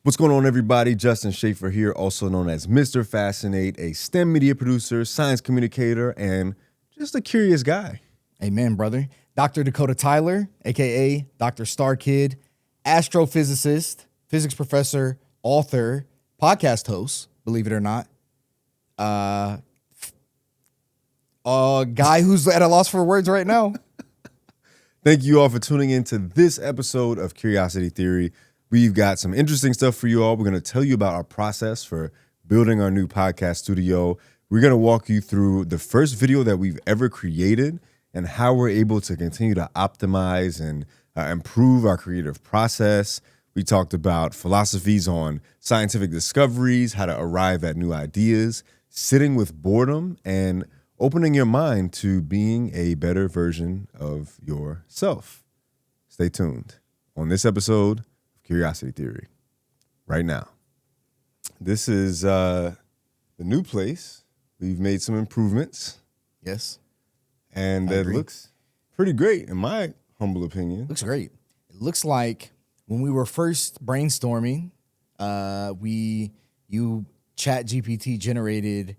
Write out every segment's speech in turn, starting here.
What's going on, everybody? Justin Shaifer here, also known as Mr. Fascinate, a STEM media producer, science communicator, and just a curious guy. Amen, brother. Dr. Dakotah Tyler, a.k.a. Dr. Star Kid, astrophysicist, physics professor, author, podcast host, believe it or not. A guy who's at a loss for words right now. Thank you all for tuning in to this episode of Curiosity Theory. We've got some interesting stuff for you all. We're going to tell you about our process for building our new podcast studio. We're going to walk you through the first video that we've ever created and how we're able to continue to optimize and improve our creative process. We talked about philosophies on scientific discoveries, how to arrive at new ideas, sitting with boredom, and opening your mind to being a better version of yourself. Stay tuned on this episode of Curiosity Theory right now. This is the new place. We've made some improvements. Yes. And it looks pretty great, in my humble opinion. Looks great. It looks like when we were first brainstorming, you chat GPT generated,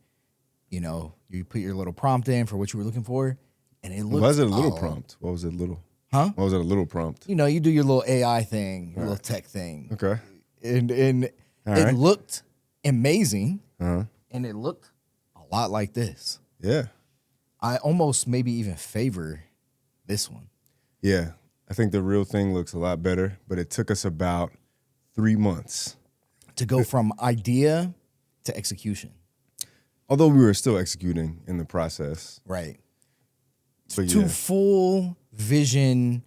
you put your little prompt in for what you were looking for, and it looked. Was it a little prompt? What was it little? Huh? What was it a little prompt? You do your little AI thing, your little tech thing. Okay. And it looked amazing, and it looked a lot like this. Yeah. I almost maybe even favor this one. Yeah. I think the real thing looks a lot better, but it took us about 3 months to go from idea to execution. Although we were still executing in the process. Right. But to full vision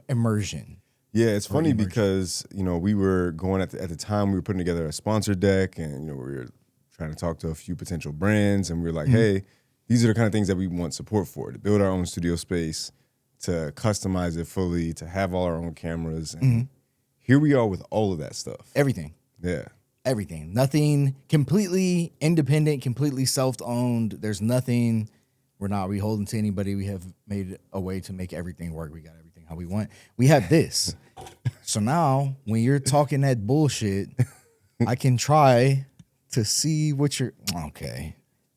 immersion. Yeah, it's funny because, we were going at the time, we were putting together a sponsor deck, and, we were trying to talk to a few potential brands, and we were like, hey, these are the kind of things that we want support for, to build our own studio space, to customize it fully, to have all our own cameras. And here we are with all of that stuff. Everything. Yeah. Everything. Nothing, completely independent, completely self-owned. There's nothing. We're not beholden to anybody. We have made a way to make everything work. We got everything how we want. We have this. So now when you're talking that bullshit, I can try to see what you're, okay.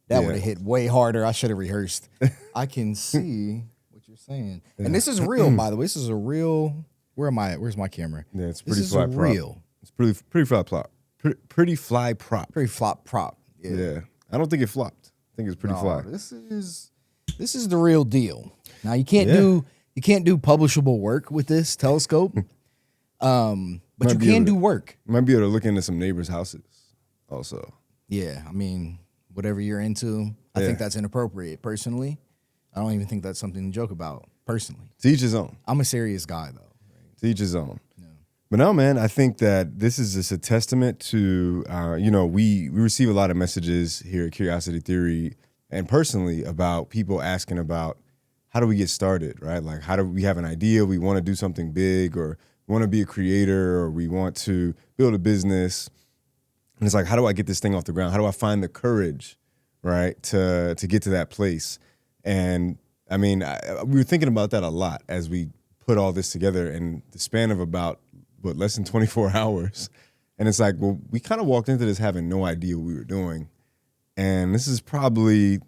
That would have hit way harder. I should have rehearsed. I can see what you're saying. Yeah. And this is real, by the way. This is a real, where's my camera? Yeah, it's pretty this fly is prop. real. It's pretty fly prop. Pretty fly prop. Pretty flop prop. Yeah. I don't think it flopped. I think it's pretty fly. This is the real deal. Now you can't do publishable work with this telescope. But you can do work. You might be able to look into some neighbors' houses also. Yeah, I mean, whatever you're into, I think that's inappropriate personally. I don't even think that's something to joke about personally. To each his own. I'm a serious guy though. Right? To each his own. Yeah. But no, man, I think that this is just a testament to, we receive a lot of messages here at Curiosity Theory and personally about people asking about how do we get started, right? Like, how do we have an idea? We want to do something big, or we want to be a creator, or we want to build a business. And it's like, how do I get this thing off the ground? How do I find the courage, right, to get to that place? And I mean, we were thinking about that a lot as we put all this together in the span of about, less than 24 hours. And it's like, well, we kind of walked into this having no idea what we were doing. And this is probably,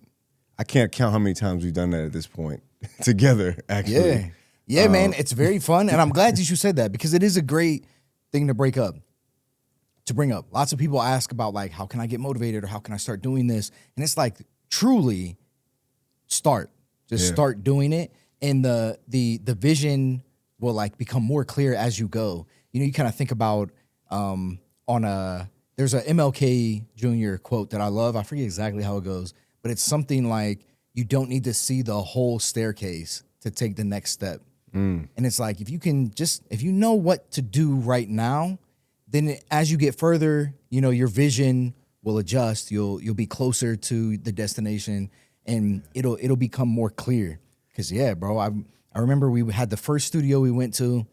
I can't count how many times we've done that at this point together, actually. Yeah, man, it's very fun. And I'm glad that you said that because it is a great thing to bring up. Lots of people ask about, like, how can I get motivated or how can I start doing this? And it's like, truly start. Just start doing it. And the vision will, like, become more clear as you go. You kind of think about there's a MLK Jr. quote that I love. I forget exactly how it goes, but it's something like, you don't need to see the whole staircase to take the next step. And it's like, if you know what to do right now, then as you get further, your vision will adjust. You'll be closer to the destination, and it'll become more clear. Because bro, I remember we had the first studio we went to,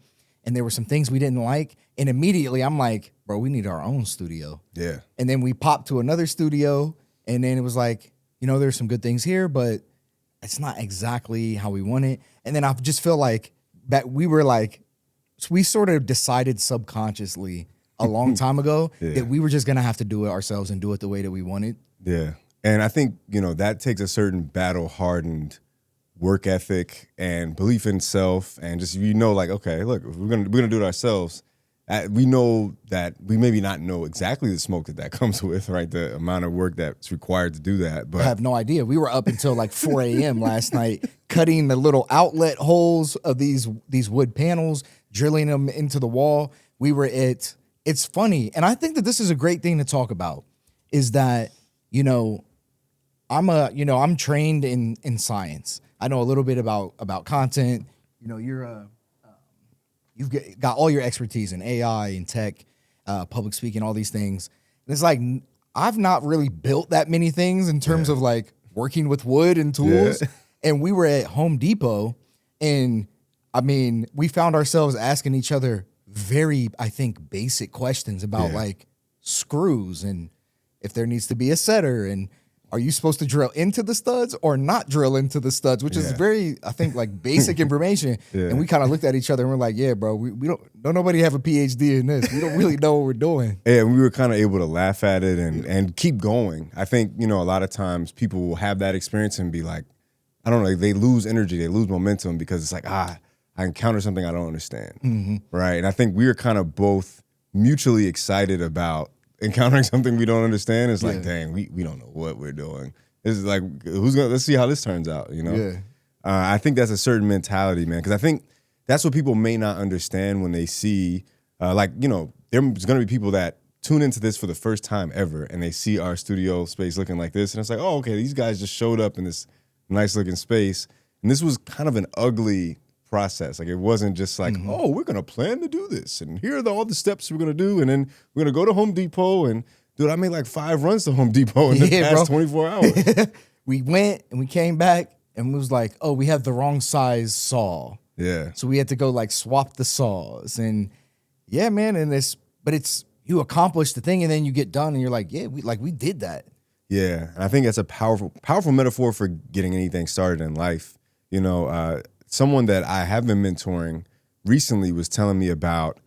and there were some things we didn't like, and immediately I'm like, bro, we need our own studio. Yeah. And then we popped to another studio, and then it was like, there's some good things here, but it's not exactly how we want it. And then I just feel like that we were like, we sort of decided subconsciously a long time ago Yeah. that we were just gonna have to do it ourselves and do it the way that we wanted. Yeah. And I think, that takes a certain battle hardened work ethic and belief in self, and just, like, okay, look, if we're gonna do it ourselves. We know that we maybe not know exactly the smoke that comes with, right? The amount of work that's required to do that. But I have no idea. We were up until like 4 a.m. last night, cutting the little outlet holes of these wood panels, drilling them into the wall. It's funny. And I think that this is a great thing to talk about, is that, I'm trained in science. I know a little bit about content. You've got all your expertise in AI and tech, public speaking, all these things. And it's like, I've not really built that many things in terms of like working with wood and tools. Yeah. And we were at Home Depot, and I mean, we found ourselves asking each other very, I think, basic questions about like screws and if there needs to be a setter, and are you supposed to drill into the studs or not drill into the studs, which is very, I think, like basic information. And we kind of looked at each other and we're like, yeah, bro, we don't nobody have a PhD in this. We don't really know what we're doing. Yeah, we were kind of able to laugh at it and keep going. I think, a lot of times people will have that experience and be like, I don't know, they lose energy, they lose momentum because it's like, I encountered something I don't understand, right? And I think we were kind of both mutually excited about encountering something we don't understand. It's like, dang, we don't know what we're doing. This is like, let's see how this turns out, I think that's a certain mentality, man, because I think that's what people may not understand when they see, there's going to be people that tune into this for the first time ever, and they see our studio space looking like this, and it's like, oh, okay, these guys just showed up in this nice looking space, and this was kind of an ugly process. Like, it wasn't just like, oh, we're gonna plan to do this, and here are all the steps we're gonna do, and then we're gonna go to Home Depot, and dude, I made like 5 runs to Home Depot in the past 24 hours. We went and we came back and it was like, oh, we have the wrong size saw. Yeah. So we had to go like swap the saws, and yeah, man, but it's you accomplish the thing and then you get done and you're like, yeah, we did that. Yeah, and I think that's a powerful metaphor for getting anything started in life. Someone that I have been mentoring recently was telling me about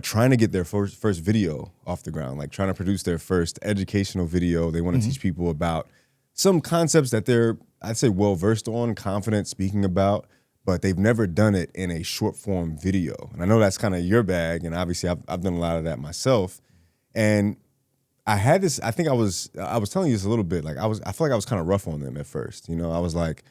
trying to get their first video off the ground, like trying to produce their first educational video. They want to teach people about some concepts that they're, I'd say, well-versed on, confident speaking about, but they've never done it in a short-form video. And I know that's kind of your bag, and obviously I've done a lot of that myself. And I had this, I think I was telling you this a little bit, like I feel like I was kind of rough on them at first. I was like,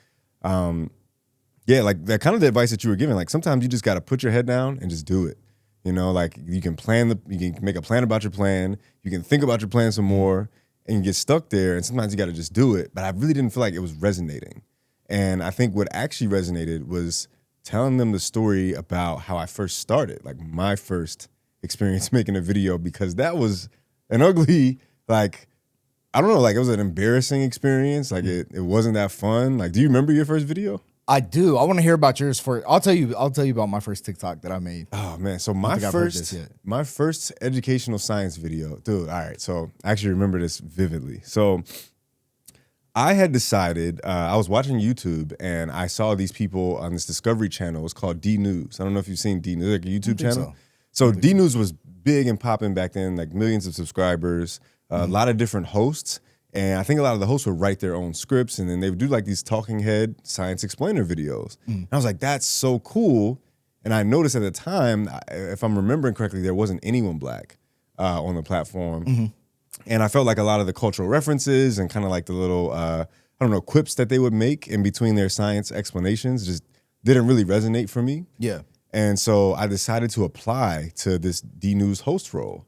yeah, like that kind of the advice that you were giving. Like sometimes you just got to put your head down and just do it. Like you can make a plan about your plan. You can think about your plan some more, and you get stuck there. And sometimes you got to just do it. But I really didn't feel like it was resonating. And I think what actually resonated was telling them the story about how I first started, like my first experience making a video, because that was an ugly, like, I don't know, like it was an embarrassing experience. Like it wasn't that fun. Like, do you remember your first video? I do. I want to hear about yours first. I'll tell you about my first TikTok that I made. Oh man, so my first educational science video, dude. All right, so I actually remember this vividly. So I had decided, I was watching YouTube and I saw these people on this Discovery Channel. It's called D News. I don't know if you've seen D News, like a YouTube channel. So D News was big and popping back then, like millions of subscribers, a lot of different hosts. And I think a lot of the hosts would write their own scripts, and then they would do like these talking head science explainer videos. And I was like, that's so cool. And I noticed at the time, if I'm remembering correctly, there wasn't anyone black on the platform. And I felt like a lot of the cultural references and kind of like the little, quips that they would make in between their science explanations just didn't really resonate for me. Yeah. And so I decided to apply to this D News host role.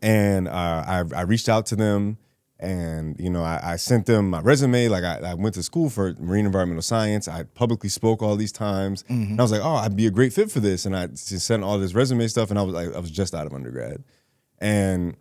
And I reached out to them, and I sent them my resume. Like I went to school for marine environmental science. I publicly spoke all these times, and I was like, oh, I'd be a great fit for this. And I just sent all this resume stuff, and I was just out of undergrad, and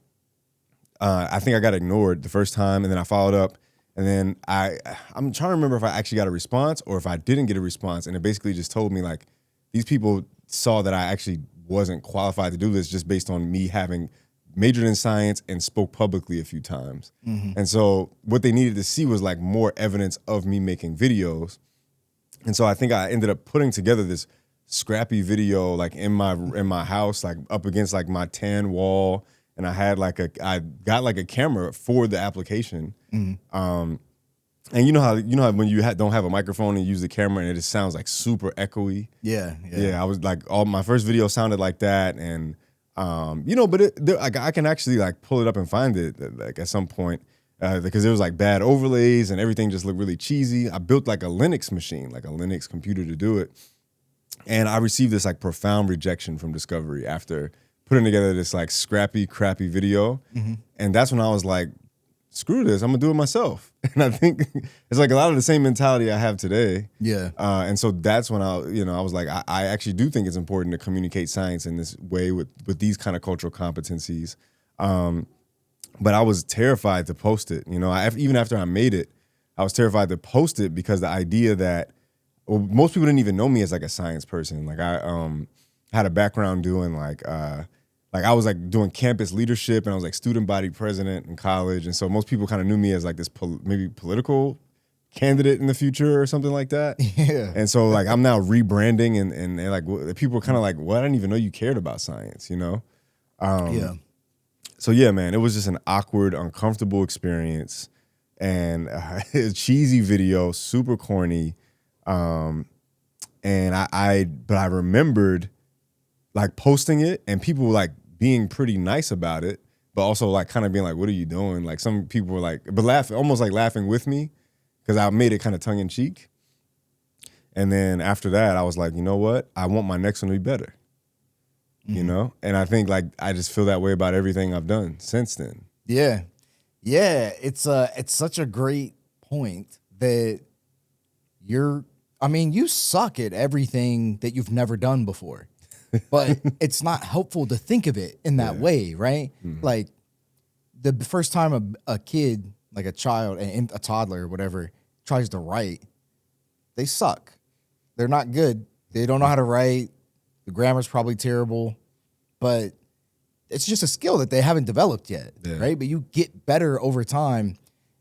I think I got ignored the first time, and then I followed up, and then I'm trying to remember if I actually got a response or if I didn't get a response, and it basically just told me like these people saw that I actually wasn't qualified to do this just based on me having majored in science and spoke publicly a few times. And so what they needed to see was like more evidence of me making videos. And so I think I ended up putting together this scrappy video like in my house, like up against like my tan wall, and I got like a camera for the application. And you know how when you don't have a microphone and use the camera and it just sounds like super echoey. Yeah. I was like, all my first video sounded like that, and but I can actually like pull it up and find it like at some point because there was like bad overlays and everything just looked really cheesy. I built like a Linux machine, like a Linux computer to do it, and I received this like profound rejection from Discovery after putting together this like scrappy, crappy video, and that's when I was like, screw this, I'm gonna do it myself. And I think it's like a lot of the same mentality I have today. Yeah. And so that's when I was like, I actually do think it's important to communicate science in this way with these kind of cultural competencies. But I was terrified to post it. Even after I made it, I was terrified to post it because the idea that, well, most people didn't even know me as like a science person. Like I had a background doing like I was like doing campus leadership, and I was like student body president in college. And so most people kind of knew me as like this maybe political candidate in the future or something like that. Yeah. And so like I'm now rebranding, and they're like, people are kind of like, well, I didn't even know you cared about science, Yeah. So yeah, man, it was just an awkward, uncomfortable experience, and a cheesy video, super corny. And but I remembered like posting it and people were like being pretty nice about it, but also like kind of being like, what are you doing? Like some people were like, but almost like laughing with me because I made it kind of tongue in cheek. And then after that, I was like, you know what? I want my next one to be better, And I think like, I just feel that way about everything I've done since then. Yeah. Yeah. It's such a great point that you suck at everything that you've never done before. But it's not helpful to think of it in that way, right? Mm-hmm. Like the first time a kid, like a child, a toddler or whatever, tries to write, they suck. They're not good. They don't know how to write. The grammar's probably terrible, but it's just a skill that they haven't developed yet, right? But you get better over time.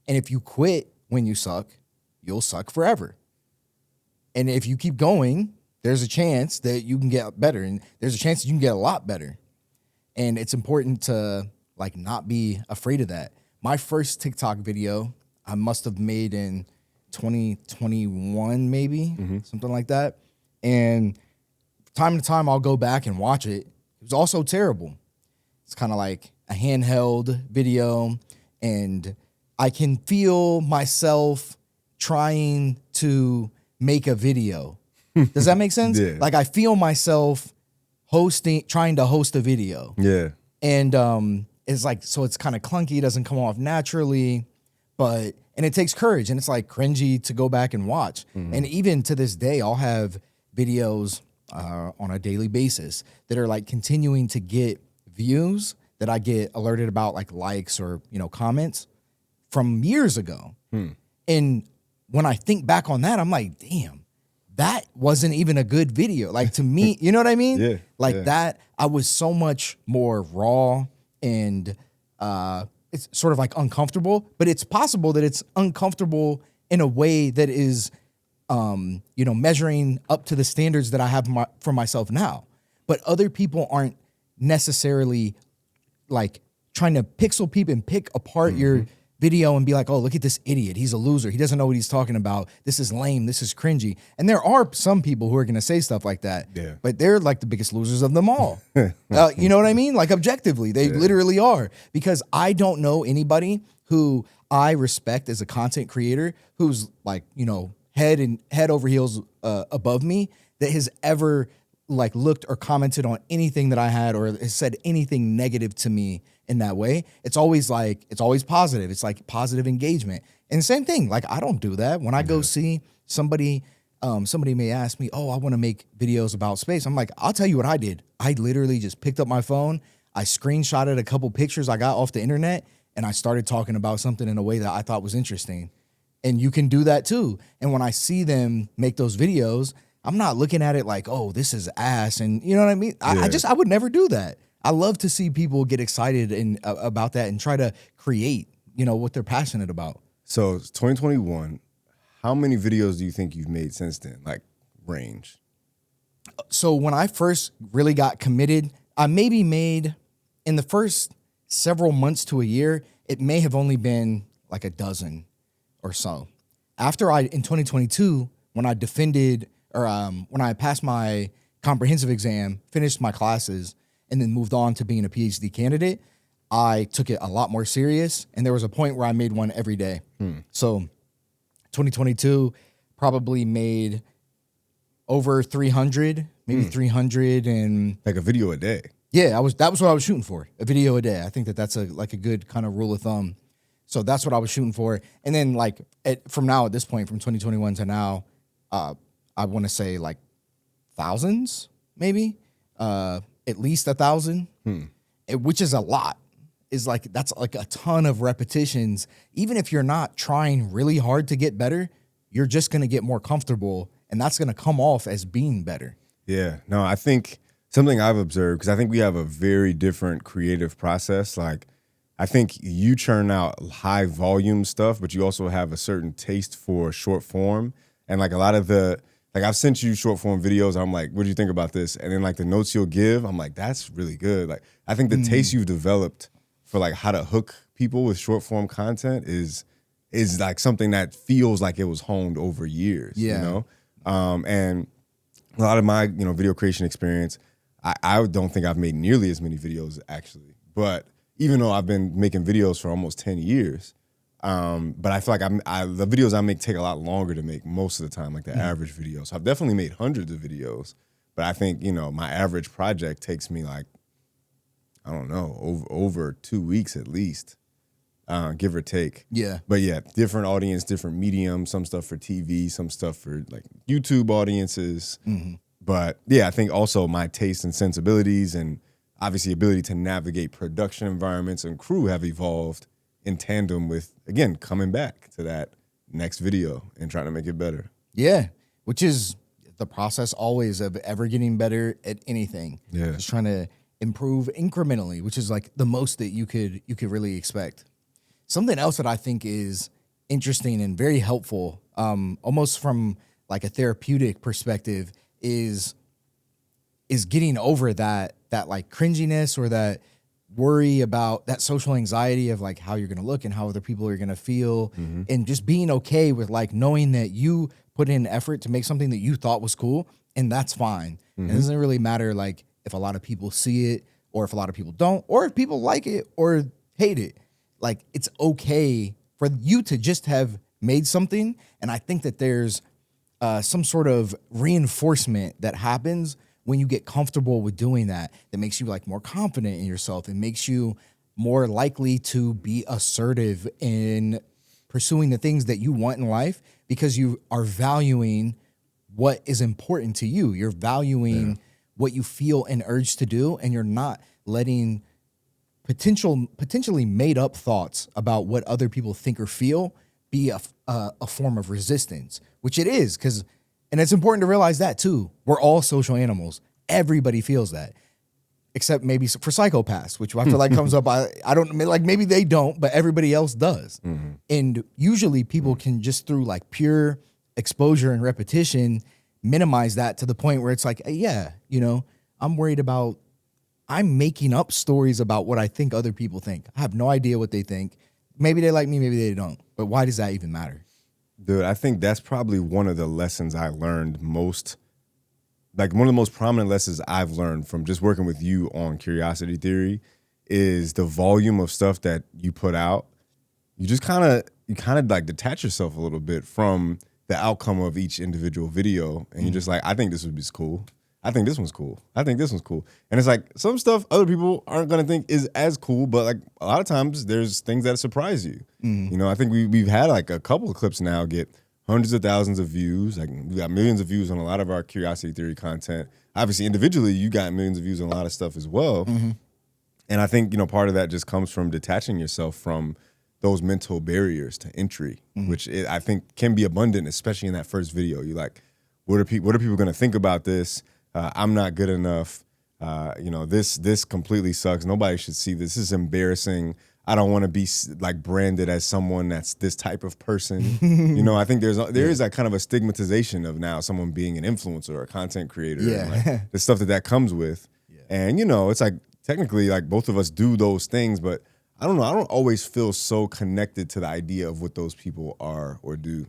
And if you quit when you suck, you'll suck forever. And if you keep going, there's a chance that you can get better, and there's a chance that you can get a lot better. And it's important to like not be afraid of that. My first TikTok video I must have made in 2021, maybe, something like that. And time to time I'll go back and watch it. It was also terrible. It's kind of like a handheld video, and I can feel myself trying to make a video. Does that make sense? Yeah. Like I feel myself trying to host a video. Yeah. And it's like, so it's kind of clunky, it doesn't come off naturally, and it takes courage, and it's like cringy to go back and watch. And even to this day, I'll have videos on a daily basis that are like continuing to get views that I get alerted about, like likes or, comments from years ago. And when I think back on that, I'm like, damn, that wasn't even a good video. Like to me, you know what I mean? Yeah. Like that, I was so much more raw, and it's sort of like uncomfortable, but it's possible that it's uncomfortable in a way that is, measuring up to the standards that I have for myself now. But other people aren't necessarily like trying to pixel peep and pick apart your video and be like, oh, look at this idiot. He's a loser. He doesn't know what he's talking about. This is lame. This is cringy. And there are some people who are going to say stuff like that. Yeah. But they're like the biggest losers of them all. You know what I mean? Like objectively, they literally are. Because I don't know anybody who I respect as a content creator who's like, head over heels above me that has ever like looked or commented on anything that I had or has said anything negative to me in that way. It's always positive. It's like positive engagement. And same thing, like I don't do that. When I go see somebody may ask me, oh, I want to make videos about space. I'm like, I'll tell you what I did. I literally just picked up my phone. I screenshotted a couple pictures I got off the internet, and I started talking about something in a way that I thought was interesting. And you can do that too. And when I see them make those videos, I'm not looking at it like, oh, this is ass. And you know what I mean? I would never do that. I love to see people get excited about that and try to create, what they're passionate about. So it's 2021. How many videos do you think you've made since then? Like range? So when I first really got committed, I maybe made in the first several months to a year, it may have only been like a dozen or so. After in 2022, when I defended or when I passed my comprehensive exam, finished my classes, and then moved on to being a PhD candidate, I took it a lot more serious. And there was a point where I made one every day. So 2022 probably made over 300, maybe 300 and Like a video a day. yeah, that was what I was shooting for, a video a day. I think that's a good kind of rule of thumb. So that's what I was shooting for. And then like from now at this point, from 2021 to now, I want to say like thousands, maybe, at least 1,000, which is a lot. That's like a ton of repetitions. Even if you're not trying really hard to get better, you're just going to get more comfortable, and that's going to come off as being better. Yeah. No, I think something I've observed, because I think we have a very different creative process. Like, I think you churn out high volume stuff, but you also have a certain taste for short form. And like a lot of I've sent you short form videos. I'm like, what do you think about this? And then like the notes you'll give, I'm like, that's really good. Like, I think the taste you've developed for like how to hook people with short form content is like something that feels like it was honed over years. Yeah. You know? And a lot of my, video creation experience, I don't think I've made nearly as many videos actually. But even though I've been making videos for almost 10 years, but I feel like the videos I make take a lot longer to make most of the time, like the average video. So I've definitely made hundreds of videos, but I think, my average project takes me like, I don't know, over 2 weeks at least, give or take. Yeah. But yeah, different audience, different medium, some stuff for TV, some stuff for like YouTube audiences. But yeah, I think also my taste and sensibilities and obviously ability to navigate production environments and crew have evolved in tandem with, again, coming back to that next video and trying to make it better. Yeah, which is the process always of ever getting better at anything. Yeah. Just trying to improve incrementally, which is like the most that you could really expect. Something else that I think is interesting and very helpful, almost from like a therapeutic perspective, is getting over that like cringiness or that worry about that social anxiety of like how you're going to look and how other people are going to feel, and just being okay with like knowing that you put in effort to make something that you thought was cool, and that's fine. And it doesn't really matter like if a lot of people see it or if a lot of people don't, or if people like it or hate it. Like, it's okay for you to just have made something. And I think that there's some sort of reinforcement that happens when you get comfortable with doing that makes you like more confident in yourself. It makes you more likely to be assertive in pursuing the things that you want in life, because you are valuing what is important to you. You're valuing what you feel an urge to do, and you're not letting potentially made up thoughts about what other people think or feel be a form of resistance, which it is. And it's important to realize that too. We're all social animals. Everybody feels that, except maybe for psychopaths, which I feel like comes up. I don't like, maybe they don't, but everybody else does. And usually people can just through like pure exposure and repetition minimize that to the point where it's like, yeah, I'm making up stories about what I think other people think. I have no idea what they think. Maybe they like me, maybe they don't. But why does that even matter? Dude, I think that's probably one of the lessons I learned most. Like, one of the most prominent lessons I've learned from just working with you on curiosity theory is the volume of stuff that you put out. You just kind of like detach yourself a little bit from the outcome of each individual video. And you're just like, I think this would be cool. I think this one's cool. I think this one's cool. And it's like some stuff other people aren't going to think is as cool, but like a lot of times there's things that surprise you. I think we've had like a couple of clips now get hundreds of thousands of views. Like, we got millions of views on a lot of our curiosity theory content. Obviously, individually, you got millions of views on a lot of stuff as well. And I think, part of that just comes from detaching yourself from those mental barriers to entry, which I think can be abundant, especially in that first video. You're like, what are people going to think about this? I'm not good enough. This completely sucks. Nobody should see this. This is embarrassing. I don't want to be like branded as someone that's this type of person. I think there is that kind of a stigmatization of now someone being an influencer or a content creator, and like the stuff that comes with. Yeah. And it's like technically like both of us do those things, but I don't know. I don't always feel so connected to the idea of what those people are or do.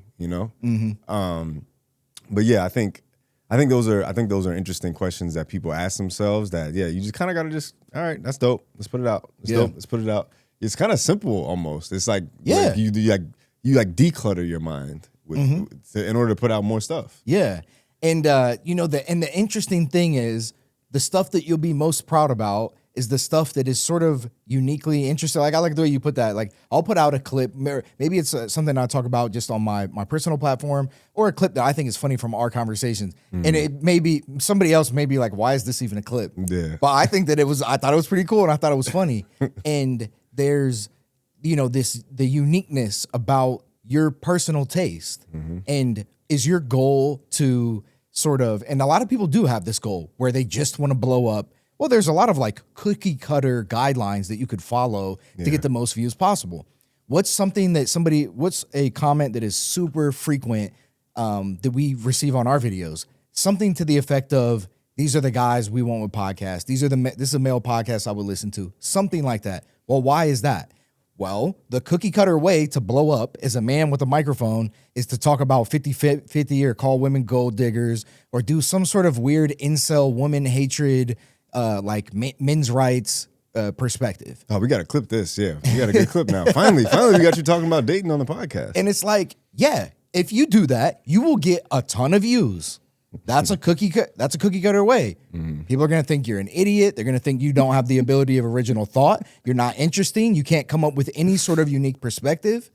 But yeah, I think those are interesting questions that people ask themselves. That you just kind of gotta just, all right, that's dope. Let's put it out. Dope. Let's put it out. It's kind of simple almost. It's like like you declutter your mind in order to put out more stuff. Yeah, and the interesting thing is the stuff that you'll be most proud about is the stuff that is sort of uniquely interesting. Like I like the way you put that. Like I'll put out a clip. Maybe it's something I talk about just on my personal platform, or a clip that I think is funny from our conversations. And it may be somebody else may be like, why is this even a clip? Yeah. But I think that I thought it was pretty cool and I thought it was funny. And there's, the uniqueness about your personal taste. And is your goal to sort of, and a lot of people do have this goal where they just want to blow up. Well, there's a lot of like cookie cutter guidelines that you could follow to get the most views possible. What's a comment that is super frequent that we receive on our videos? Something to the effect of, these are the guys we want with podcasts. This is a male podcast I would listen to. Something like that. Well, why is that? Well, the cookie cutter way to blow up as a man with a microphone is to talk about 50-50 or call women gold diggers or do some sort of weird incel woman hatred like men's rights perspective. Oh, we got to clip this. Yeah, we got a good clip now. Finally, we got you talking about dating on the podcast. And it's like, if you do that, you will get a ton of views. That's a cookie cutter way. People are going to think you're an idiot. They're going to think you don't have the ability of original thought. You're not interesting. You can't come up with any sort of unique perspective.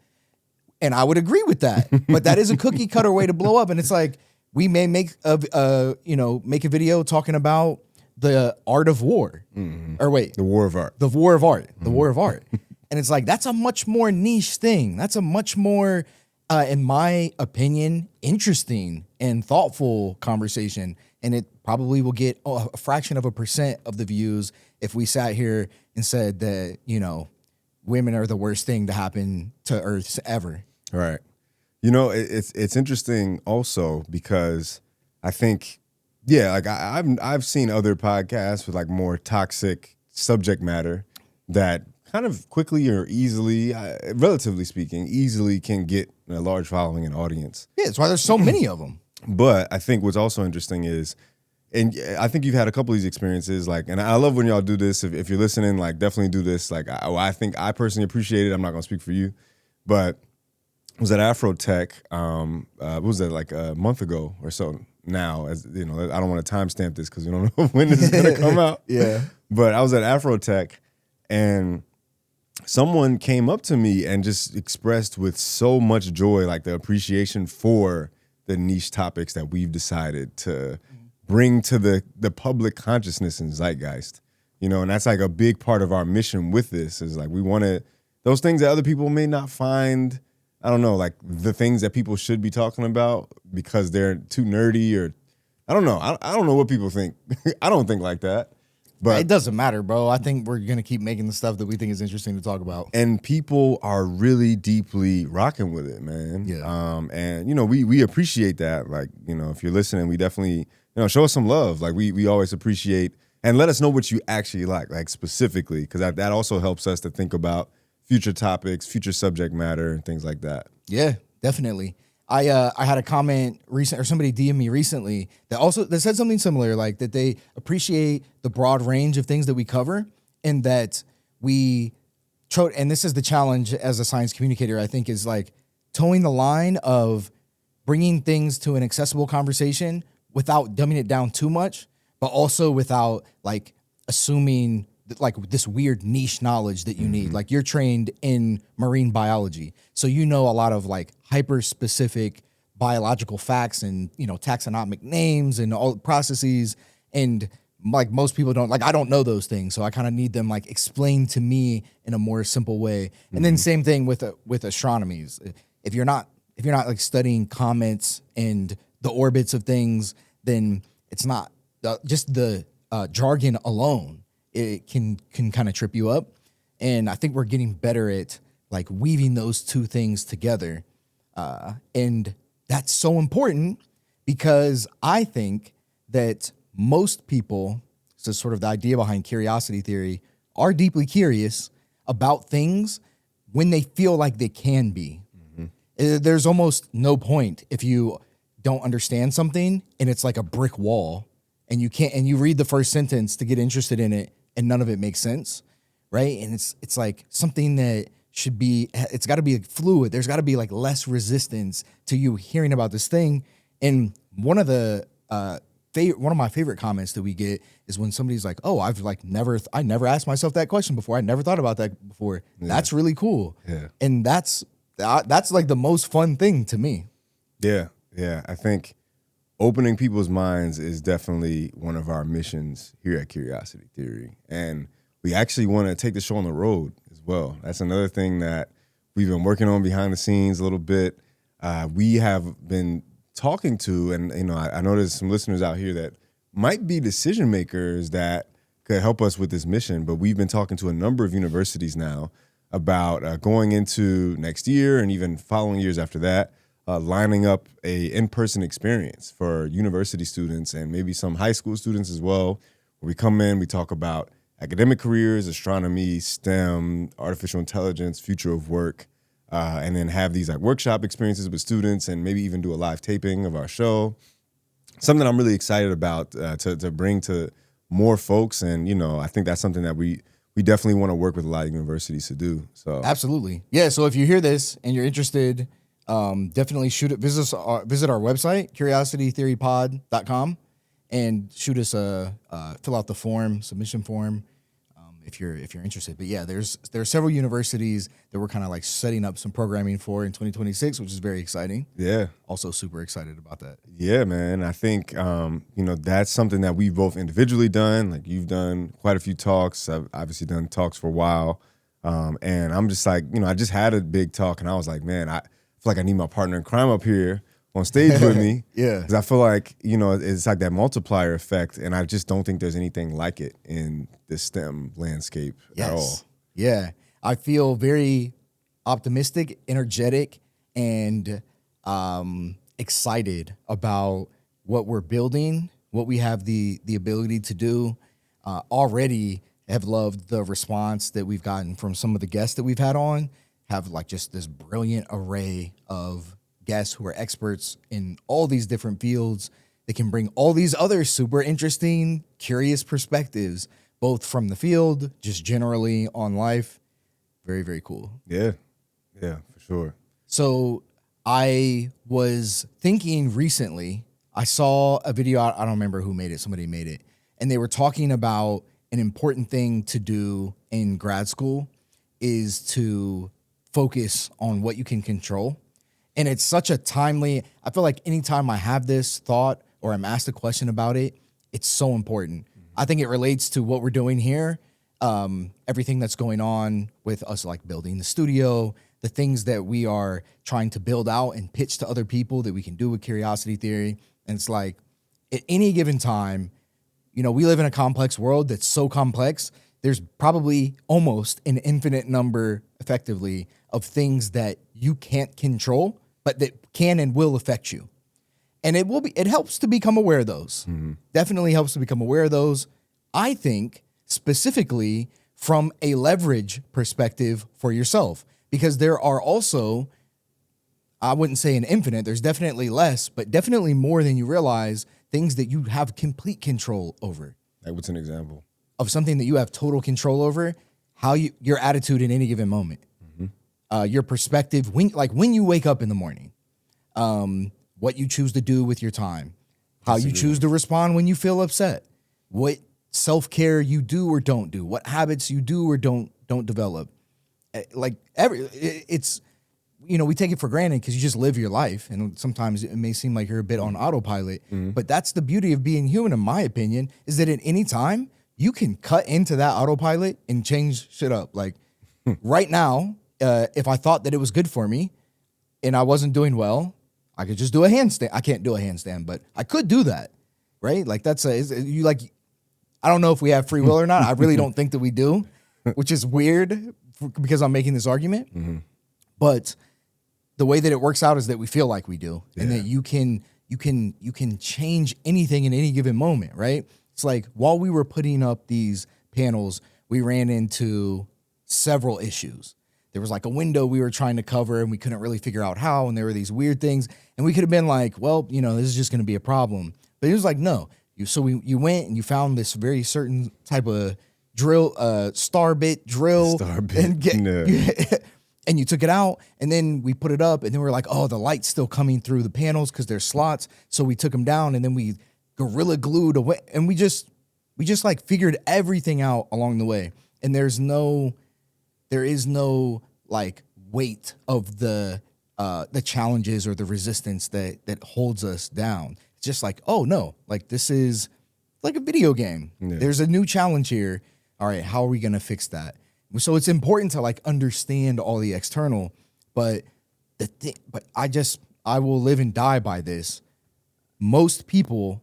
And I would agree with that. But that is a cookie cutter way to blow up. And it's like, we may make a video talking about the art of war. Or wait. The war of art. The war of art. The war of art. And it's like, that's a much more niche thing. That's a much more, in my opinion, interesting and thoughtful conversation. And it probably will get a fraction of a % of the views if we sat here and said that, women are the worst thing to happen to Earth ever. Right. It's interesting also because I think, like I've seen other podcasts with like more toxic subject matter that kind of quickly or easily, relatively speaking, easily can get a large following and audience. Yeah, that's why there's so many of them. But I think what's also interesting is, and I think you've had a couple of these experiences, like, and I love when y'all do this. If you're listening, like, definitely do this. Like, I think I personally appreciate it. I'm not gonna speak for you, but I was at Afrotech. What was that, like a month ago or so? Now, as I don't want to timestamp this because we don't know when this is gonna come out. Yeah, but I was at Afrotech, and someone came up to me and just expressed with so much joy, like the appreciation for the niche topics that we've decided to bring to the public consciousness and zeitgeist, and that's like a big part of our mission with this is like we want to, those things that other people may not find, I don't know, like the things that people should be talking about because they're too nerdy or I don't know. I don't know what people think. I don't think like that. But it doesn't matter, bro. I think we're going to keep making the stuff that we think is interesting to talk about. And people are really deeply rocking with it, man. Yeah. And, we appreciate that. Like, if you're listening, we definitely, show us some love. Like, we always appreciate, and let us know what you actually like specifically, because that also helps us to think about future topics, future subject matter, and things like that. Yeah, definitely. I had a comment recent, or somebody DM'd me recently that said something similar, like that they appreciate the broad range of things that we cover, and that and this is the challenge as a science communicator, I think, is like towing the line of bringing things to an accessible conversation without dumbing it down too much, but also without like assuming like this weird niche knowledge that you need. Like, you're trained in marine biology, so a lot of like hyper specific biological facts and taxonomic names and all processes, and like most people don't, like, I don't know those things, so I kind of need them like explained to me in a more simple way. And then same thing with astronomies. If you're not like studying comets and the orbits of things, then it's not just the jargon alone. It can kind of trip you up. And I think we're getting better at like weaving those two things together. And that's so important because I think that most people, so sort of the idea behind curiosity theory, are deeply curious about things when they feel like they can be. There's almost no point if you don't understand something and it's like a brick wall and you can't, and you read the first sentence to get interested in it and none of it makes sense, right? And it's like something that should be, it's got to be fluid. There's got to be like less resistance to you hearing about this thing. And one of my favorite comments that we get is when somebody's like, "Oh, I never asked myself that question before. I never thought about that before." Yeah. That's really cool. Yeah. And that's like the most fun thing to me. Yeah. Yeah. I think opening people's minds is definitely one of our missions here at Curiosity Theory. And we actually want to take the show on the road as well. That's another thing that we've been working on behind the scenes a little bit. We have been talking to, and I know there's some listeners out here that might be decision makers that could help us with this mission, but we've been talking to a number of universities now about going into next year and even following years after that, lining up a in-person experience for university students and maybe some high school students as well, where we come in, we talk about academic careers, astronomy, STEM, artificial intelligence, future of work, and then have these like workshop experiences with students and maybe even do a live taping of our show. Something I'm really excited about to bring to more folks. And, I think that's something that we definitely want to work with a lot of universities to do. So absolutely. Yeah. So if you hear this and you're interested, definitely visit our website, curiositytheorypod.com, and shoot us fill out the submission form. If you're interested. But yeah, there are several universities that we're kind of like setting up some programming for in 2026, which is very exciting. Yeah. Also super excited about that. Yeah, man. I think, that's something that we've both individually done. Like you've done quite a few talks. I've obviously done talks for a while. And I'm just like, I just had a big talk and I was like, man, I feel like I need my partner in crime up here on stage with me. Yeah. Because I feel like, it's like that multiplier effect. And I just don't think there's anything like it in the STEM landscape at all. Yeah. I feel very optimistic, energetic, and excited about what we're building, what we have the ability to do. Already have loved the response that we've gotten from some of the guests that we've had on, have like just this brilliant array of guests who are experts in all these different fields. They can bring all these other super interesting, curious perspectives, both from the field, just generally on life. Very, very cool. Yeah. Yeah, for sure. So I was thinking recently, I saw a video, I don't remember who made it, somebody made it, and they were talking about an important thing to do in grad school is to focus on what you can control. And it's such a timely, I feel like anytime I have this thought or I'm asked a question about it, it's so important. I think it relates to what we're doing here, everything that's going on with us, like building the studio, the things that we are trying to build out and pitch to other people that we can do with Curiosity Theory. And it's like at any given time, we live in a complex world that's so complex. There's probably almost an infinite number, effectively, of things that you can't control, but that can and will affect you. And it helps to become aware of those. Mm-hmm. Definitely helps to become aware of those. I think specifically from a leverage perspective for yourself, because there are also, I wouldn't say an infinite, there's definitely less, but definitely more than you realize, things that you have complete control over. Like what's an example? Of something that you have total control over, your attitude in any given moment. Mm-hmm. Your perspective, when you wake up in the morning, what you choose to do with your time, how you choose to respond when you feel upset, what self-care you do or don't do, what habits you do or don't develop. We take it for granted because you just live your life, and sometimes it may seem like you're a bit on autopilot. Mm-hmm. But that's the beauty of being human, in my opinion, is that at any time you can cut into that autopilot and change shit up. Like right now, if I thought that it was good for me and I wasn't doing well, I could just do a handstand. I can't do a handstand, but I could do that, right? Like I don't know if we have free will or not. I really don't think that we do, which is weird because I'm making this argument. Mm-hmm. But the way that it works out is that we feel like we do, and Yeah. that you can change anything in any given moment, right? It's like while we were putting up these panels, we ran into several issues. There was like a window we were trying to cover and we couldn't really figure out how, and there were these weird things, and we could have been like, well, you know, this is just going to be a problem. But it was like, no. You went and you found this very certain type of drill, star bit drill, and you took it out, and then we put it up, and then we were like, oh, the light's still coming through the panels because there's slots. So we took them down, and then we gorilla glued away, and we just like figured everything out along the way. And there is no like weight of the challenges or the resistance that holds us down. It's just like, oh no, like this is like a video game. Yeah. There's a new challenge here. All right, how are we gonna fix that? So it's important to like understand all the external, but I will live and die by this. Most people,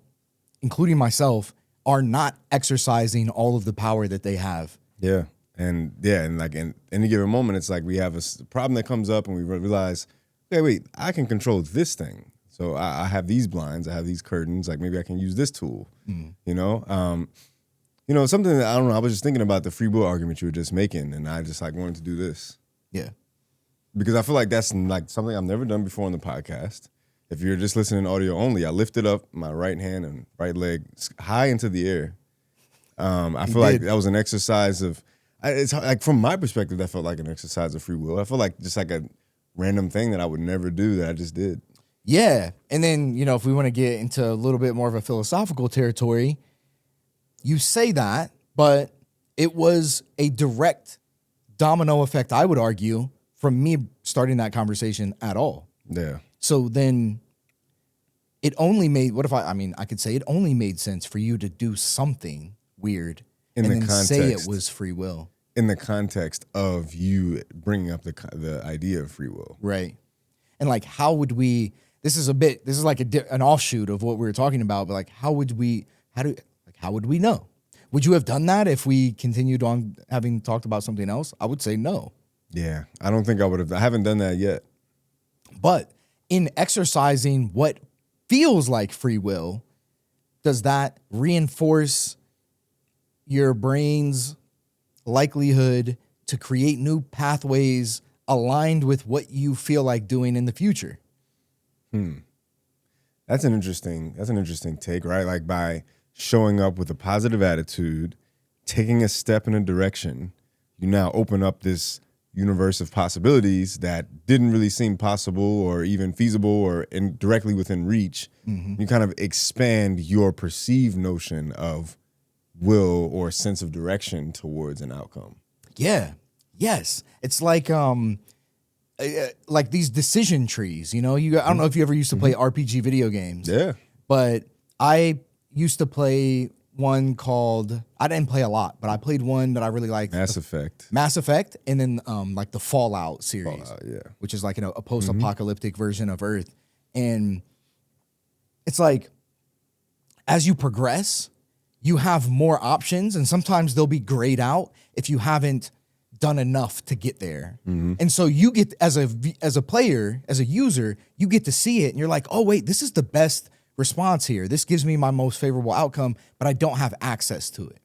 including myself, are not exercising all of the power that they have. Yeah. And like in any given moment, it's like we have a problem that comes up and we realize, okay, wait, I can control this thing. So I have these blinds, I have these curtains, like maybe I can use this tool, you know? Something that I don't know, I was just thinking about the free will argument you were just making, and I just like wanted to do this. Yeah. Because I feel like that's like something I've never done before on the podcast. If you're just listening audio only, I lifted up my right hand and right leg high into the air. I feel like that was an exercise of, it's like from my perspective, that felt like an exercise of free will. I feel like just like a random thing that I would never do that I just did. Yeah. And then, if we want to get into a little bit more of a philosophical territory, you say that, but it was a direct domino effect, I would argue, from me starting that conversation at all. Yeah. So then it only made, I could say it only made sense for you to do something weird and then say it was free will. In the context of you bringing up the idea of free will. Right. And like, how would we, this is like an offshoot of what we were talking about, but like, how would we know? Would you have done that if we continued on having talked about something else? I would say no. Yeah, I don't think I would have. I haven't done that yet. But in exercising what feels like free will, does that reinforce your brain's likelihood to create new pathways aligned with what you feel like doing in the future? That's an interesting take, right? Like by showing up with a positive attitude, taking a step in a direction, you now open up this universe of possibilities that didn't really seem possible or even feasible or directly within reach. You kind of expand your perceived notion of will or sense of direction towards an outcome. Yeah. Yes. It's like these decision trees, I don't know if you ever used to play RPG video games. Yeah. But I used to play one called, I didn't play a lot, but I played one that I really liked. Mass Effect. And then like the Fallout series, which is like a post-apocalyptic version of Earth. And it's like, as you progress, you have more options, and sometimes they'll be grayed out if you haven't done enough to get there. And so you get, as a player, as a user, you get to see it, and you're like, oh wait, this is the best response here. This gives me my most favorable outcome, but I don't have access to it.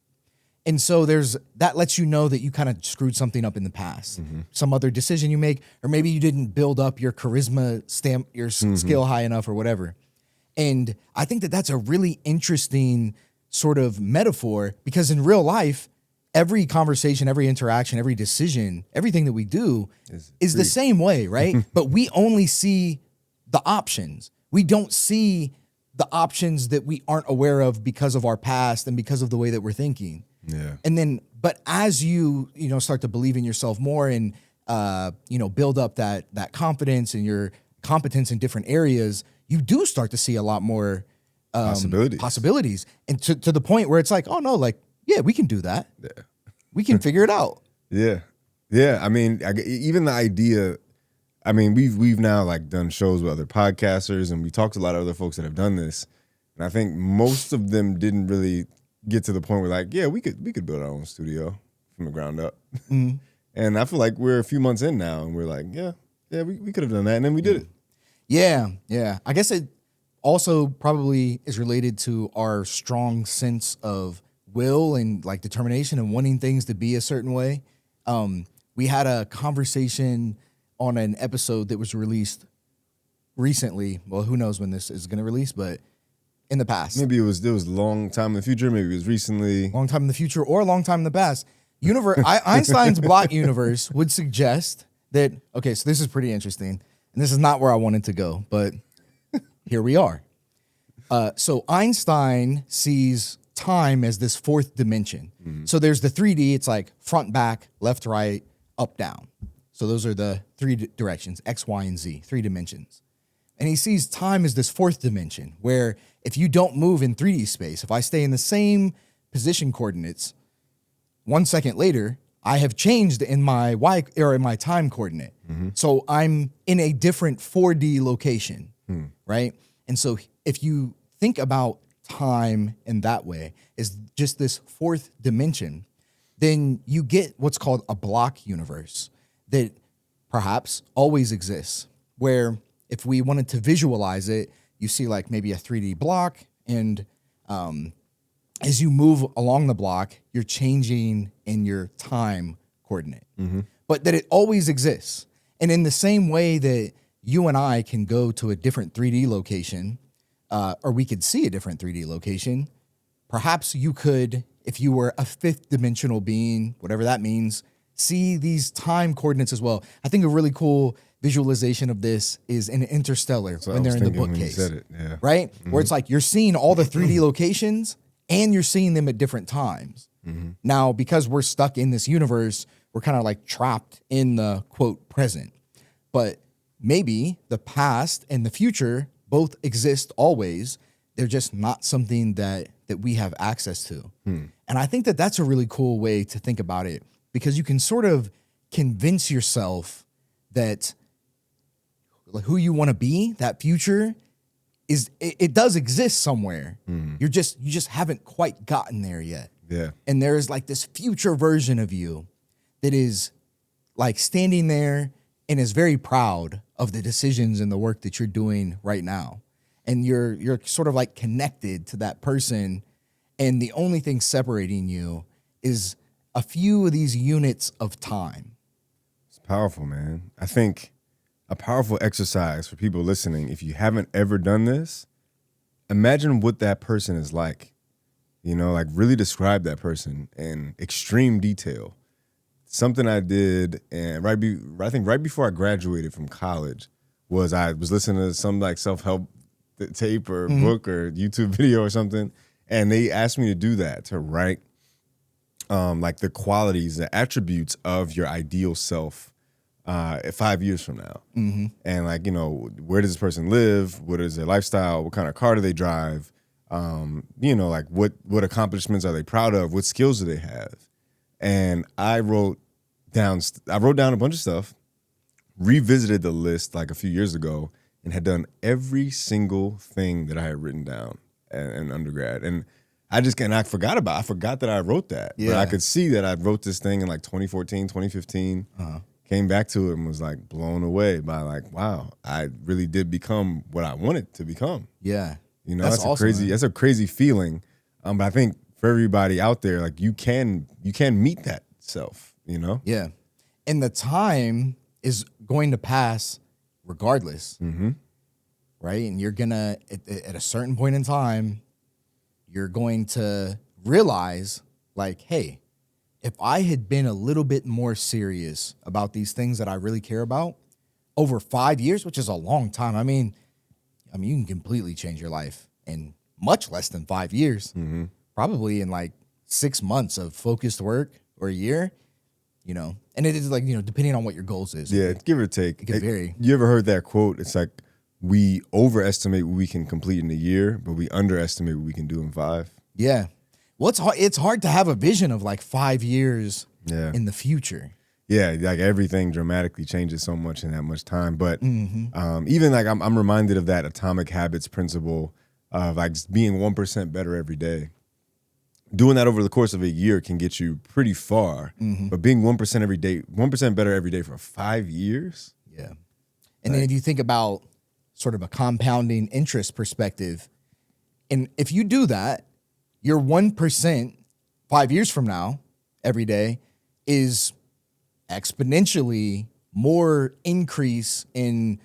And so that lets you know that you kind of screwed something up in the past. Some other decision you make, or maybe you didn't build up your charisma stamp, your skill high enough or whatever. And I think that that's a really interesting sort of metaphor, because in real life, every conversation, every interaction, every decision, everything that we do is the same way, right? But we only see the options. We don't see the options that we aren't aware of because of our past and because of the way that we're thinking. Yeah. And then, but as you start to believe in yourself more and, build up that confidence and your competence in different areas, you do start to see a lot more possibilities. And to the point where it's like, oh no, like, yeah, we can do that. Yeah. We can figure it out. Yeah. Yeah. I mean, even the idea, I mean, we've now like done shows with other podcasters, and we talked to a lot of other folks that have done this. And I think most of them didn't really get to the point where like, yeah, we could build our own studio from the ground up. And I feel like we're a few months in now, and we're like, yeah, we could have done that, and then we did it. Yeah. I guess it also probably is related to our strong sense of will and like determination and wanting things to be a certain way. We had a conversation on an episode that was released recently. Well, who knows when this is going to release, but in the past. Maybe it was a long time in the future. Maybe it was recently. Long time in the future or a long time in the past. Einstein's block universe would suggest that, okay, so this is pretty interesting. And this is not where I wanted to go, but here we are. So Einstein sees time as this fourth dimension. So there's the 3D. It's like front, back, left, right, up, down. So those are the three directions, X, Y, and Z, 3 dimensions. And he sees time as this fourth dimension where if you don't move in 3D space, if I stay in the same position coordinates, 1 second later, I have changed in my Y or in my time coordinate. So I'm in a different 4D location, right? And so if you think about time in that way as just this fourth dimension, then you get what's called a block universe that perhaps always exists, where if we wanted to visualize it, you see like maybe a 3D block, and as you move along the block, you're changing in your time coordinate, but that it always exists. And in the same way that you and I can go to a different 3D location, or we could see a different 3D location, perhaps you could, if you were a fifth dimensional being, whatever that means, see these time coordinates as well. I think a really cool visualization of this is in Interstellar when they're in the bookcase, right? Where it's like you're seeing all the 3D locations and you're seeing them at different times. Now, because we're stuck in this universe, we're kind of like trapped in the quote present. But maybe the past and the future both exist always. They're just not something that we have access to. And I think that that's a really cool way to think about it, because you can sort of convince yourself that who you want to be, that future is, it does exist somewhere. You just haven't quite gotten there yet. Yeah. And there's like this future version of you that is like standing there and is very proud of the decisions and the work that you're doing right now. And you're sort of like connected to that person. And the only thing separating you is a few of these units of time. It's powerful, man. I think a powerful exercise for people listening, if you haven't ever done this, imagine what that person is like. You know, like really describe that person in extreme detail. Something I did, and I think right before I graduated from college, was I was listening to some like self-help tape or book or YouTube video or something, and they asked me to do that, to write like the qualities, the attributes of your ideal self 5 years from now. And like, you know, where does this person live? What is their lifestyle? What kind of car do they drive? You know, like what accomplishments are they proud of? What skills do they have? And I wrote down a bunch of stuff, revisited the list like a few years ago, and had done every single thing that I had written down in undergrad. And I forgot that I wrote that. Yeah. But I could see that I wrote this thing in like 2014, 2015, came back to it and was like blown away by like, wow, I really did become what I wanted to become. Yeah. You know, that's a crazy feeling. But I think for everybody out there, like you can meet that self, you know? Yeah. And the time is going to pass regardless. Right? And you're gonna, at a certain point in time, you're going to realize like, hey, if I had been a little bit more serious about these things that I really care about over 5 years, which is a long time. I mean, you can completely change your life in much less than 5 years, probably in like 6 months of focused work or a year, you know, and it is like, you know, depending on what your goals is. Yeah. Give or take. It can vary. You ever heard that quote? It's like, we overestimate what we can complete in a year, but we underestimate what we can do in 5. Yeah. Well, it's hard to have a vision of like 5 years in the future. Yeah, like everything dramatically changes so much in that much time. But even like I'm reminded of that atomic habits principle of like just being 1% better every day. doing that over the course of a year can get you pretty far. But being 1% every day, 1% better every day for 5 years. Yeah. And then if you think about sort of a compounding interest perspective, and if you do that, your 1% 5 years from now, every day, is exponentially more increase in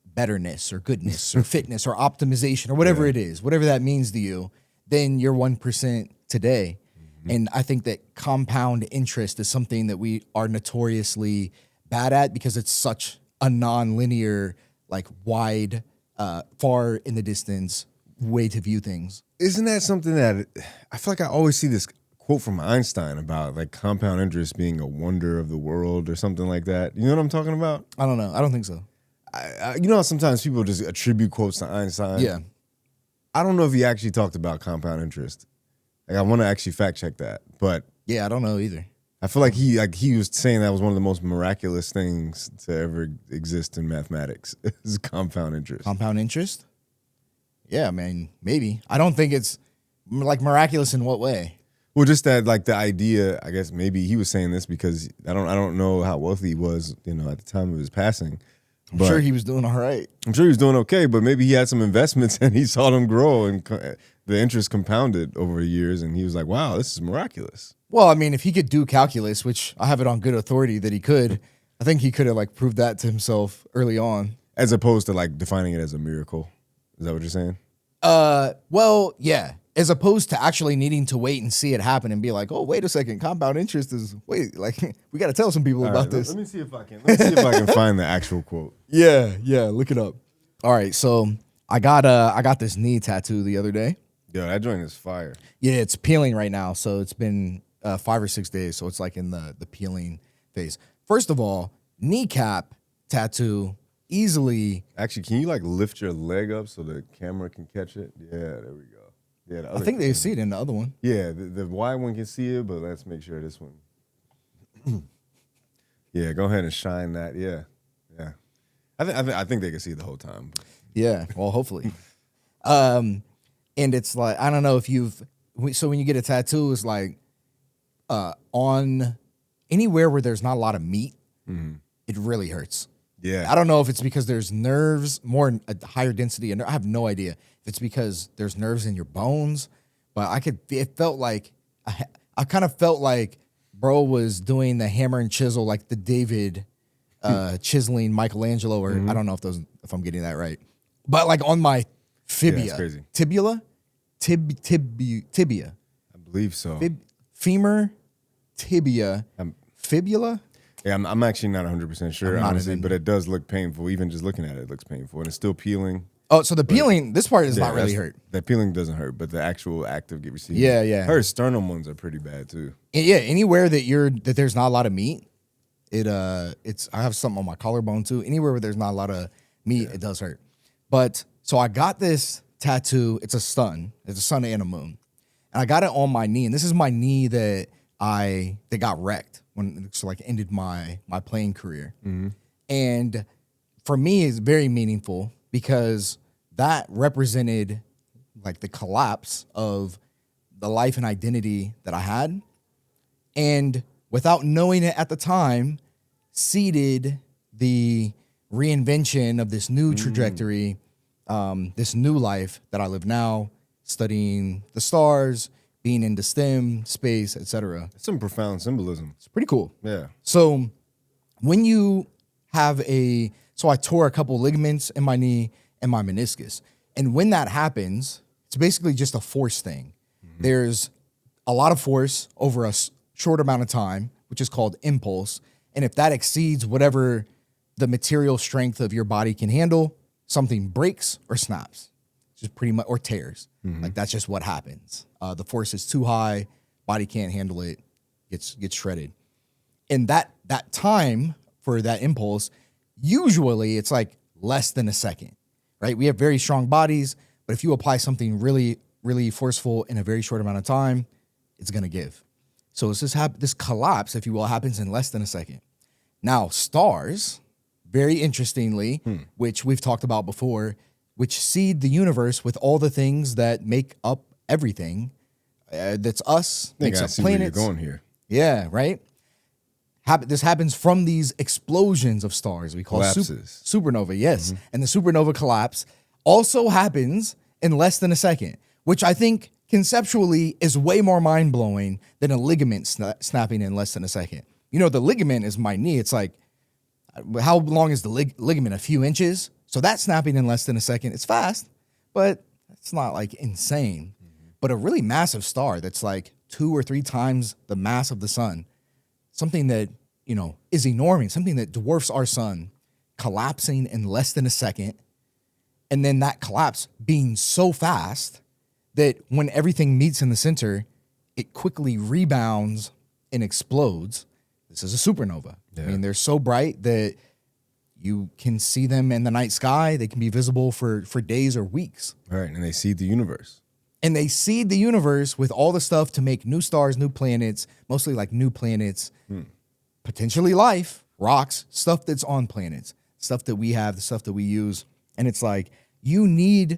betterness or goodness or fitness or optimization or whatever it is, whatever that means to you, than your 1% today. And I think that compound interest is something that we are notoriously bad at because it's such a non-linear, like wide, far in the distance way to view things. Isn't that something that I feel like I always see this quote from Einstein about like compound interest being a wonder of the world or something like that? You know what I'm talking about? I don't know. I don't think so. You know how sometimes people just attribute quotes to Einstein? Yeah. I don't know if he actually talked about compound interest. Like I want to actually fact check that, but Yeah, I don't know either. I feel like he was saying that was one of the most miraculous things to ever exist in mathematics is compound interest. Compound interest? Yeah, man, maybe. I don't think it's like miraculous in what way? Well, just that like the idea, I guess maybe he was saying this because I don't know how wealthy he was, you know, at the time of his passing. I'm sure he was doing all right. I'm sure he was doing okay, but maybe he had some investments and he saw them grow and the interest compounded over years and he was like, wow, this is miraculous. Well, I mean, if he could do calculus, which I have it on good authority that he could, I think he could have like proved that to himself early on. As opposed to like defining it as a miracle. Is that what you're saying? Well, yeah. As opposed to actually needing to wait and see it happen and be like, oh, wait a second, compound interest is like we got to tell some people about this. Let me see if I can find the actual quote. Yeah, look it up. All right, so I got this knee tattoo the other day. Yo, that joint is fire. Yeah, it's peeling right now, so it's been 5 or 6 days, so it's like in the peeling phase. First of all, kneecap tattoo easily. Actually, can you like lift your leg up so the camera can catch it? Yeah, there we go. Yeah, the other I think they see it in the other one. Yeah, the wide one can see it, but let's make sure this one. Yeah, go ahead and shine that. Yeah. I think they can see it the whole time. Yeah, well, hopefully. And it's like, I don't know if so when you get a tattoo, it's like on anywhere where there's not a lot of meat, it really hurts. Yeah. I don't know if it's because there's nerves, a higher density. I have no idea if it's because there's nerves in your bones, but it felt like, I kind of felt like bro was doing the hammer and chisel, like the David chiseling Michelangelo, or I don't know if I'm getting that right, but like on my fibia, that's crazy. tibia. I believe so. Femur, tibia, fibula. Yeah, I'm actually not 100% sure, honestly, but it does look painful. Even just looking at it, it looks painful. And it's still peeling. Oh, so the peeling, this part does not really hurt. The peeling doesn't hurt, but the actual act of receiving. Yeah. Her sternum ones are pretty bad, too. Yeah, anywhere that there's not a lot of meat, I have something on my collarbone, too. Anywhere where there's not a lot of meat, it does hurt. But, so I got this tattoo. It's a sun. It's a sun and a moon. And I got it on my knee. And this is my knee that got wrecked when it ended my playing career. And for me, it's very meaningful because that represented like the collapse of the life and identity that I had. And without knowing it at the time, seeded the reinvention of this new trajectory, this new life that I live now, studying the stars, being into STEM, space, etc. It's some profound symbolism. It's pretty cool. Yeah. So when you have so I tore a couple ligaments in my knee and my meniscus. And when that happens, it's basically just a force thing. There's a lot of force over a short amount of time, which is called impulse. And if that exceeds whatever the material strength of your body can handle, something breaks or snaps. Just pretty much, or tears. Like that's just what happens. The force is too high, body can't handle it, gets shredded. And that time for that impulse, usually it's like less than a second, right? We have very strong bodies, but if you apply something really, really forceful in a very short amount of time, it's gonna give. So it's this collapse, if you will, happens in less than a second. Now, stars, very interestingly, which we've talked about before, which seed the universe with all the things that make up everything, That's us. I think Makes I up see where you're planets. going here. Yeah, right. This happens from these explosions of stars we call Collapses. supernova. Yes, and the supernova collapse also happens in less than a second, which I think conceptually is way more mind blowing than a ligament snapping in less than a second. You know, the ligament is my knee. It's like, how long is the ligament? A few inches. So that's snapping in less than a second. It's fast, but it's not like insane. But a really massive star that's like 2 or 3 times the mass of the sun, something that, you know, is enormous, something that dwarfs our sun, collapsing in less than a second. And then that collapse being so fast that when everything meets in the center, it quickly rebounds and explodes. This is a supernova. Yeah. I mean, they're so bright that you can see them in the night sky. They can be visible for days or weeks. Right, and they seed the universe. And they seed the universe with all the stuff to make new stars, new planets, mostly like new planets, potentially life, rocks, stuff that's on planets, stuff that we have, the stuff that we use. And it's like, you need,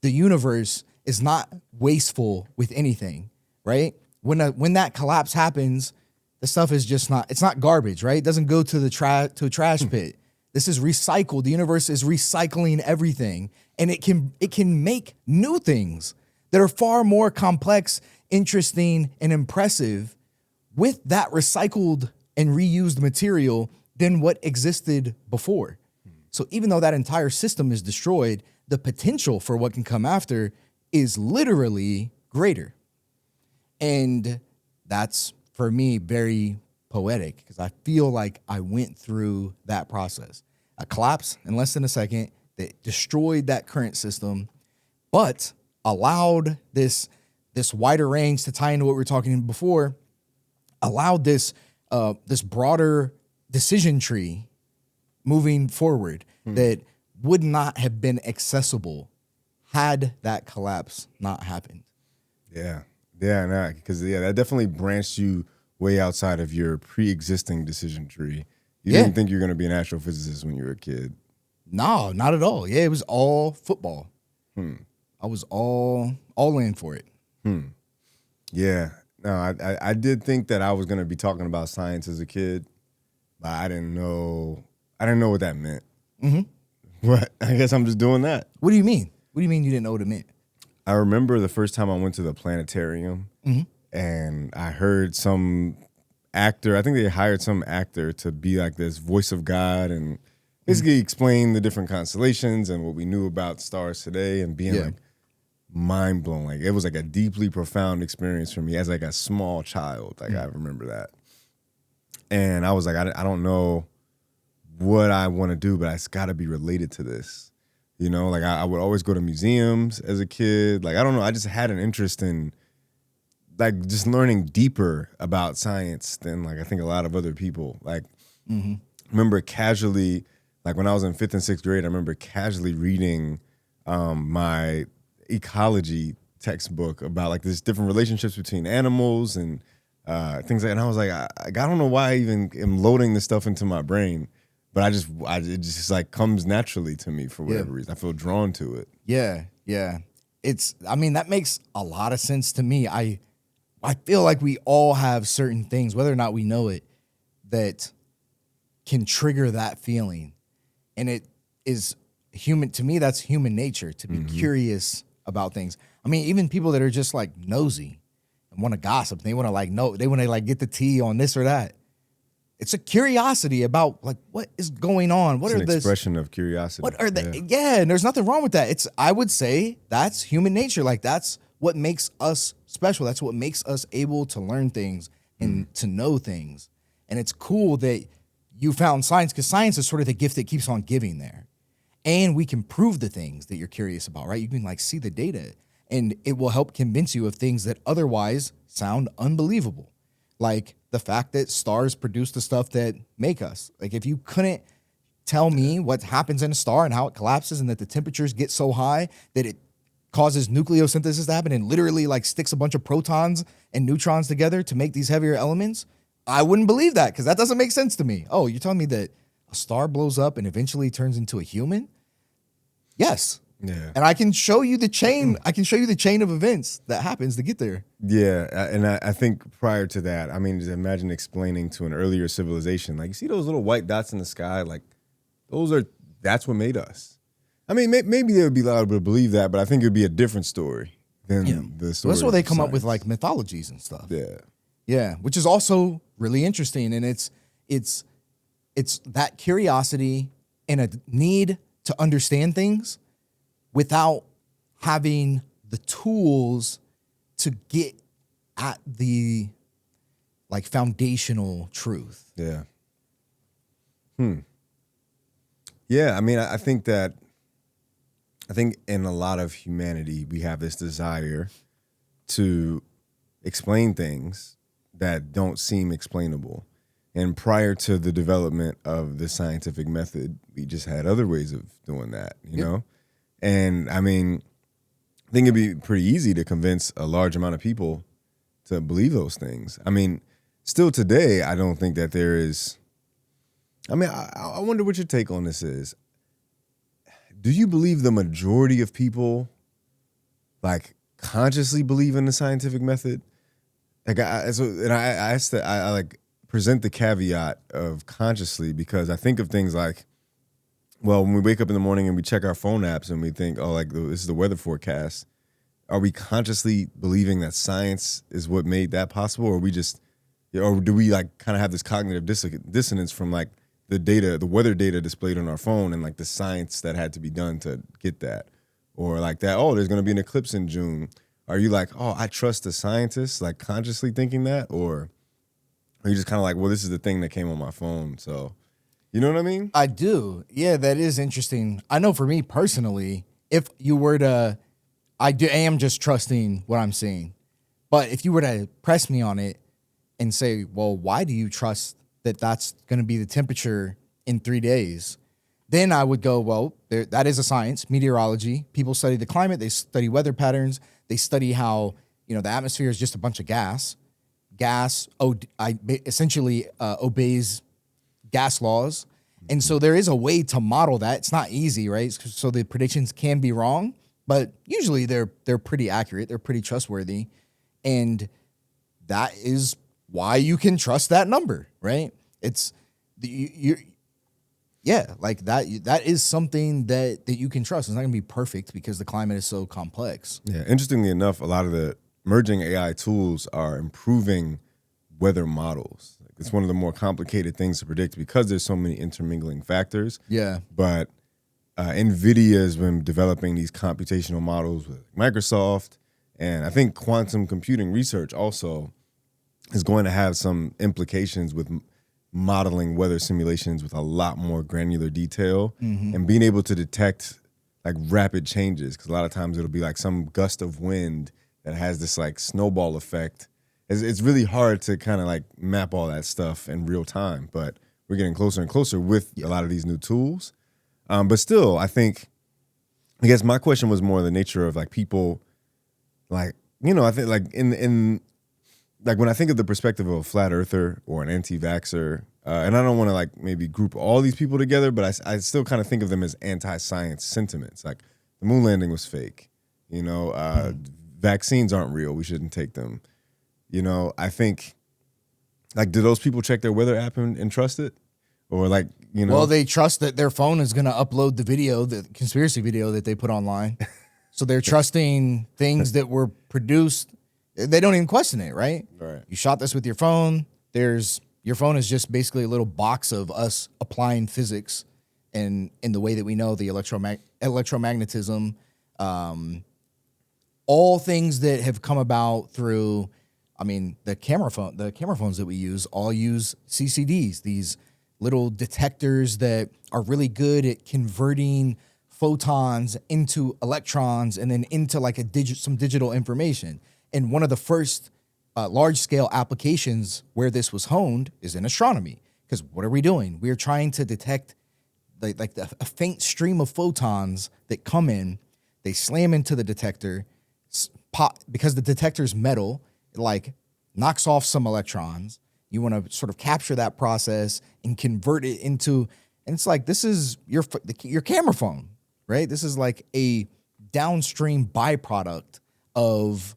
the universe is not wasteful with anything, right? When that collapse happens, the stuff is just not, it's not garbage, right? It doesn't go to the trash pit. This is recycled. The universe is recycling everything, and it can make new things that are far more complex, interesting, and impressive with that recycled and reused material than what existed before. So even though that entire system is destroyed, the potential for what can come after is literally greater. And that's, for me, very poetic, because I feel like I went through that process. A collapse in less than a second that destroyed that current system, but allowed this wider range to tie into what we were talking about before, allowed this broader decision tree moving forward that would not have been accessible had that collapse not happened. Yeah, because that definitely branched you way outside of your pre-existing decision tree. You didn't think you were going to be an astrophysicist when you were a kid. No, not at all. Yeah, it was all football. I was all in for it. Yeah. No, I did think that I was going to be talking about science as a kid, but I didn't know what that meant. But I guess I'm just doing that. What do you mean? What do you mean you didn't know what it meant? I remember the first time I went to the planetarium and I heard some actor, I think they hired some actor to be like this voice of God and basically explain the different constellations and what we knew about stars today, and being like mind blown. Like, it was like a deeply profound experience for me as like a small child. Like, I remember that. And I was like, I don't know what I want to do, but it's got to be related to this. You know, like I would always go to museums as a kid. Like, I don't know, I just had an interest in like just learning deeper about science than like I think a lot of other people. Like, I remember casually, like when I was in 5th and 6th grade, I remember casually reading my ecology textbook about like this different relationships between animals and things like that. And I was like, I don't know why I even am loading this stuff into my brain, but it just like comes naturally to me for whatever reason. I feel drawn to it. Yeah. I mean, that makes a lot of sense to me. I feel like we all have certain things, whether or not we know it, that can trigger that feeling. And it is human. To me, that's human nature, to be curious about things. I mean, even people that are just like nosy and want to gossip, they want to like know, they want to like get the tea on this or that. It's a curiosity about like what is going on. What It's are an the expression of curiosity. What are the and there's nothing wrong with that. I would say that's human nature. Like, that's what makes us special. That's what makes us able to learn things and to know things. And it's cool that you found science, because science is sort of the gift that keeps on giving there. And we can prove the things that you're curious about, right? You can like see the data, and it will help convince you of things that otherwise sound unbelievable. Like the fact that stars produce the stuff that make us. Like, if you couldn't tell me what happens in a star and how it collapses and that the temperatures get so high that it causes nucleosynthesis to happen and literally like sticks a bunch of protons and neutrons together to make these heavier elements, I wouldn't believe that, because that doesn't make sense to me. Oh, you're telling me that a star blows up and eventually turns into a human? Yes. Yeah. And I can show you the chain. I can show you the chain of events that happens to get there. Yeah, and I think prior to that, I mean, just imagine explaining to an earlier civilization, like, you see those little white dots in the sky, like that's what made us. I mean, maybe there would be a lot of people to believe that, but I think it would be a different story than the story. Well, that's why they of come up with science. like mythologies and stuff. Yeah, Yeah, which is also really interesting, and it's that curiosity and a need to understand things without having the tools to get at the like foundational truth. yeah. Yeah, I mean, I think in a lot of humanity, we have this desire to explain things that don't seem explainable. And prior to the development of the scientific method, we just had other ways of doing that, you know? And I mean, I think it'd be pretty easy to convince a large amount of people to believe those things. I mean, still today, I don't think that there is. I mean, I wonder what your take on this is. Do you believe the majority of people like consciously believe in the scientific method? Like, I asked that I like present the caveat of consciously because I think of things like, well, when we wake up in the morning and we check our phone apps and we think, oh, like this is the weather forecast. Are we consciously believing that science is what made that possible, or or do we like kind of have this cognitive dissonance from like the weather data displayed on our phone and like the science that had to be done to get that, or like that? Oh, there's going to be an eclipse in June. Are you like, oh, I trust the scientists, like consciously thinking that, or are you just kind of like, well, this is the thing that came on my phone, so you know what I mean? I do. Yeah, that is interesting. I know for me personally, if you were to, I am just trusting what I'm seeing. But if you were to press me on it and say, well, why do you trust that that's going to be the temperature in 3 days? Then I would go, well, that is a science, meteorology. People study the climate. They study weather patterns. They study how, the atmosphere is just a bunch of gas. Gas essentially obeys gas laws. And so there is a way to model that. It's not easy, right? So the predictions can be wrong, but usually they're pretty accurate. They're pretty trustworthy. And that is why you can trust that number, right? It's like that is something that you can trust. It's not gonna be perfect because the climate is so complex. Yeah, interestingly enough, a lot of the emerging AI tools are improving weather models. It's one of the more complicated things to predict because there's so many intermingling factors. Yeah. But NVIDIA has been developing these computational models with Microsoft, and I think quantum computing research also is going to have some implications with modeling weather simulations with a lot more granular detail and being able to detect like rapid changes, because a lot of times it'll be like some gust of wind that has this like snowball effect. It's really hard to kind of like map all that stuff in real time, but we're getting closer and closer with a lot of these new tools. But still, I guess my question was more the nature of like people, like, I think like in like when I think of the perspective of a flat earther or an anti-vaxxer, and I don't want to like maybe group all these people together, but I still kind of think of them as anti-science sentiments. Like the moon landing was fake, vaccines aren't real, we shouldn't take them. I think, like, do those people check their weather app and trust it? Or like, Well, they trust that their phone is going to upload the conspiracy video that they put online. So they're trusting things that were produced. They don't even question it, right? Right. You shot this with your phone. Your phone is just basically a little box of us applying physics and in the way that we know the electromagnetism, all things that have come about through, the camera phones that we use all use CCDs, these little detectors that are really good at converting photons into electrons and then into like some digital information. And one of the first large-scale applications where this was honed is in astronomy. Because what are we doing? We're trying to detect a faint stream of photons that come in. They slam into the detector, pop, because the detector's metal. It like knocks off some electrons. You want to sort of capture that process and convert it into, and it's like, this is your camera phone. right? This is like a downstream byproduct of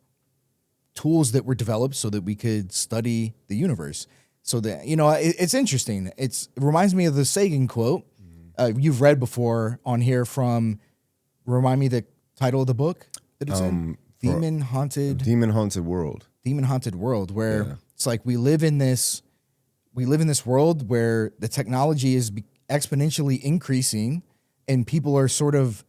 tools that were developed so that we could study the universe. So that, it's interesting. It reminds me of the Sagan quote you've read before on here from, remind me the title of the book that it's in? Demon Haunted World. Demon Haunted World, where it's like we live in this world where the technology is exponentially increasing and people are sort of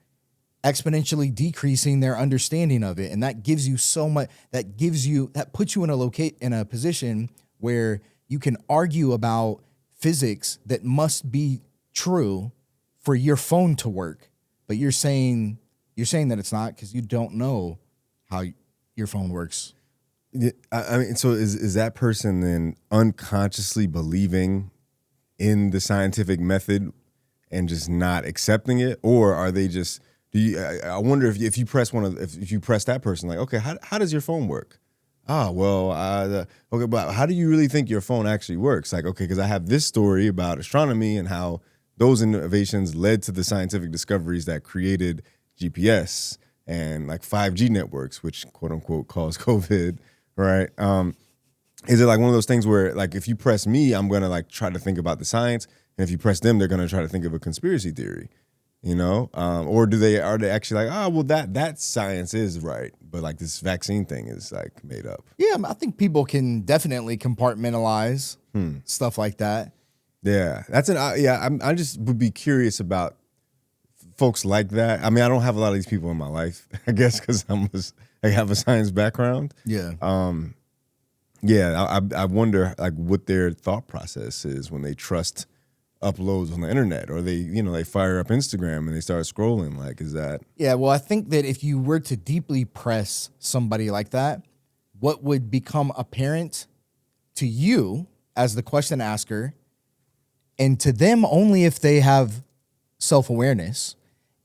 exponentially decreasing their understanding of it. And that gives you so much, that puts you in a position where you can argue about physics that must be true for your phone to work. But you're saying that it's not because you don't know how your phone works. Yeah, I mean, so is that person then unconsciously believing in the scientific method and just not accepting it, or are they just? I wonder if you press if you press that person, like, okay, how does your phone work? Okay, but how do you really think your phone actually works? Like, okay, because I have this story about astronomy and how those innovations led to the scientific discoveries that created GPS and like 5G networks, which quote unquote caused COVID, right? Is it like one of those things where like if you press me, I'm gonna like try to think about the science, and if you press them, they're gonna try to think of a conspiracy theory, or are they actually like, that science is right, but like this vaccine thing is like made up? Yeah, I think people can definitely compartmentalize stuff like that. Yeah, I just would be curious about folks like that. I mean, I don't have a lot of these people in my life, I guess, because I have a science background. Yeah. I wonder like what their thought process is when they trust uploads on the internet, or they fire up Instagram and they start scrolling. Like, is that? Yeah, well, I think that if you were to deeply press somebody like that, what would become apparent to you as the question asker, and to them only if they have self-awareness,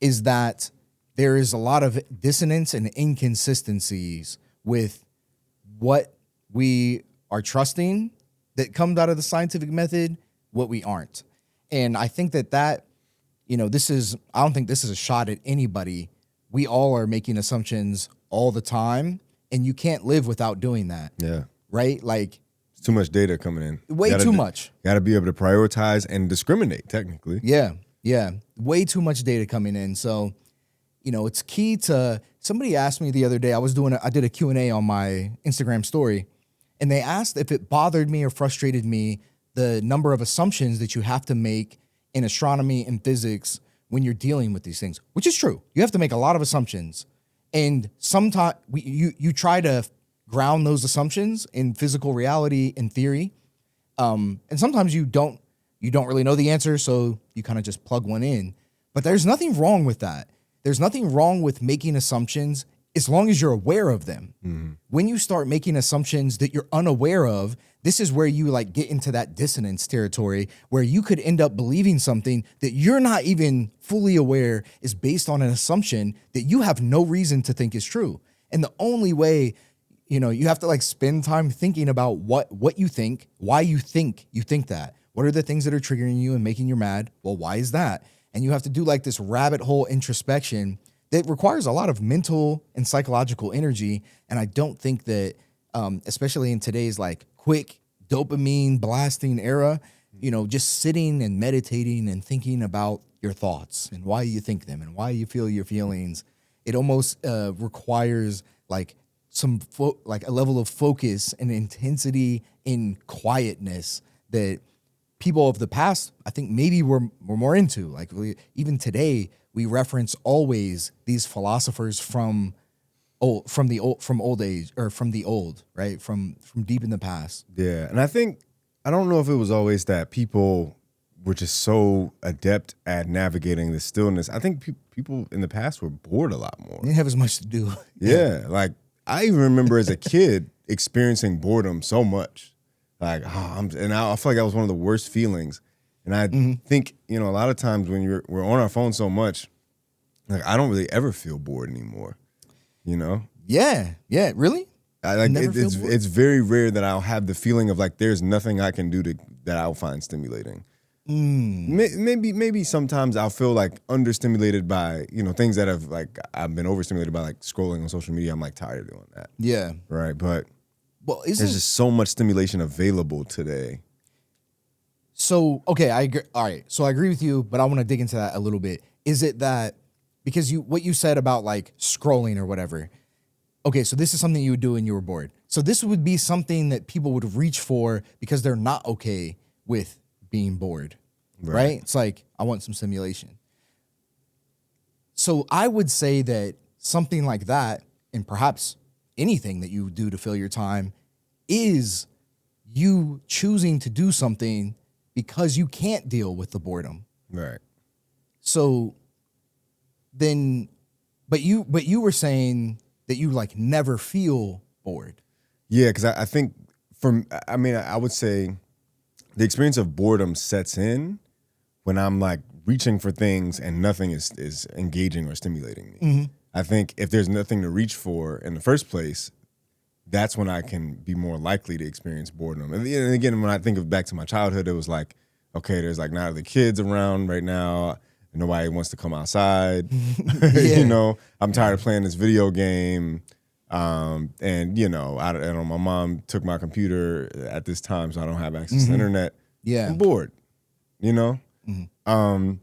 is that there is a lot of dissonance and inconsistencies with what we are trusting that comes out of the scientific method, what we aren't. And I think that I don't think this is a shot at anybody. We all are making assumptions all the time, and you can't live without doing that. Yeah. Right? Like, it's too much data coming in. Way too much. Got to be able to prioritize and discriminate, technically. Yeah. Way too much data coming in. So, it's key to, somebody asked me the other day, I did a Q&A on my Instagram story, and they asked if it bothered me or frustrated me the number of assumptions that you have to make in astronomy and physics when you're dealing with these things, which is true. You have to make a lot of assumptions. And sometimes you try to ground those assumptions in physical reality and theory. And sometimes you don't really know the answer, so you kind of just plug one in. But there's nothing wrong with that. There's nothing wrong with making assumptions as long as you're aware of them. Mm-hmm. When you start making assumptions that you're unaware of, this is where you like get into that dissonance territory where you could end up believing something that you're not even fully aware is based on an assumption that you have no reason to think is true. And the only way, you have to like spend time thinking about what you think, why you think that. What are the things that are triggering you and making you mad? Well, why is that? And you have to do like this rabbit hole introspection that requires a lot of mental and psychological energy. And I don't think that, especially in today's like quick dopamine blasting era, just sitting and meditating and thinking about your thoughts and why you think them and why you feel your feelings, it almost requires like like a level of focus and intensity in quietness that people of the past, I think maybe we're more into. Like even today, we reference always these philosophers from old age, or from the old, right? From deep in the past. Yeah, and I don't know if it was always that people were just so adept at navigating the stillness. I think people in the past were bored a lot more. They didn't have as much to do. Yeah, like I even remember as a kid experiencing boredom so much. Like, I feel like that was one of the worst feelings. And I think, a lot of times when we're on our phone so much, like I don't really ever feel bored anymore. Yeah, really? It's very rare that I'll have the feeling of like there's nothing I can do that I'll find stimulating. Maybe sometimes I'll feel like understimulated by, things that have like I've been overstimulated by, like scrolling on social media. I'm like tired of doing that. Yeah. Right. But Well, there's just so much stimulation available today. So, okay, I agree. All right. So I agree with you, but I want to dig into that a little bit. Is it that because what you said about like scrolling or whatever? Okay, so this is something you would do when you were bored. So this would be something that people would reach for because they're not okay with being bored, right? It's like, I want some stimulation. So I would say that something like that, and perhaps anything that you do to fill your time, is you choosing to do something because you can't deal with the boredom. Right. So then, but you were saying that you like never feel bored. Yeah, because I think I would say the experience of boredom sets in when I'm like reaching for things and nothing is engaging or stimulating me. Mm-hmm. I think if there's nothing to reach for in the first place, that's when I can be more likely to experience boredom. And again, when I think of back to my childhood, it was like, okay, there's like not the kids around right now. Nobody wants to come outside. I'm tired of playing this video game. I don't know, my mom took my computer at this time, so I don't have access to the internet. Yeah. I'm bored, And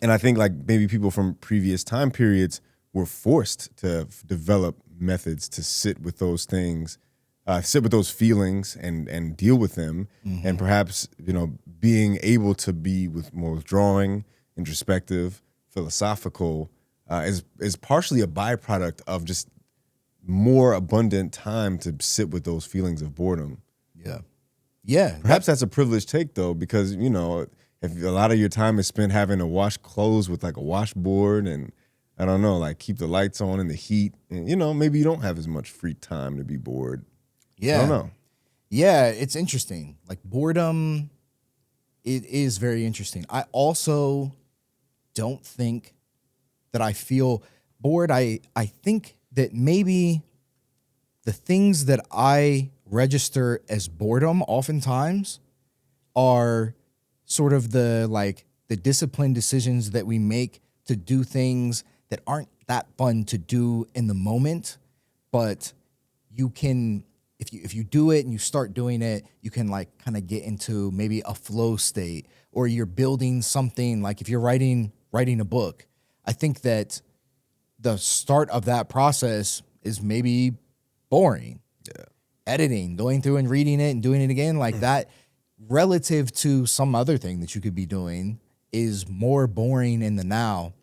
I think like maybe people from previous time periods were forced to develop methods to sit with those things, sit with those feelings and deal with them. Mm-hmm. And perhaps, being able to be more withdrawing, introspective, philosophical, is partially a byproduct of just more abundant time to sit with those feelings of boredom. Yeah. Yeah. Perhaps that's a privileged take though, because, if a lot of your time is spent having to wash clothes with like a washboard and I don't know, like keep the lights on in the heat and, maybe you don't have as much free time to be bored. Yeah. I don't know. Yeah. It's interesting. Like boredom, it is very interesting. I also don't think that I feel bored. I think that maybe the things that I register as boredom oftentimes are sort of the disciplined decisions that we make to do things that aren't that fun to do in the moment, but you can, if you do it and you start doing it, you can like kind of get into maybe a flow state, or you're building something. Like if you're writing a book, I think that the start of that process is maybe boring. Yeah. Editing, going through and reading it and doing it again, like that, relative to some other thing that you could be doing, is more boring in the now.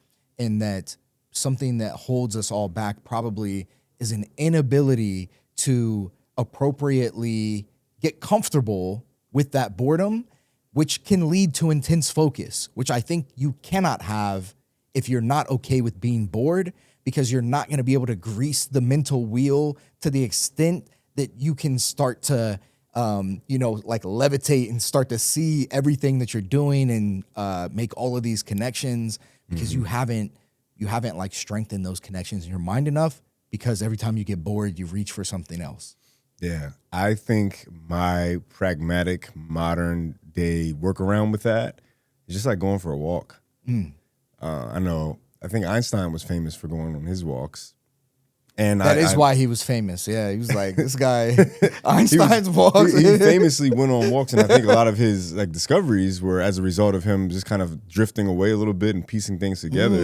And that something that holds us all back probably is an inability to appropriately get comfortable with that boredom, which can lead to intense focus, which I think you cannot have if you're not okay with being bored, because you're not going to be able to grease the mental wheel to the extent that you can start to, like levitate and start to see everything that you're doing and make all of these connections, because you haven't like strengthened those connections in your mind enough, because every time you get bored, you reach for something else. Yeah. I think my pragmatic modern day workaround with that is just like going for a walk. I think Einstein was famous for going on his walks. And that is why he was famous. Yeah, he was like, this guy, Einstein's walks. He famously went on walks, and I think a lot of his like discoveries were as a result of him just kind of drifting away a little bit and piecing things together.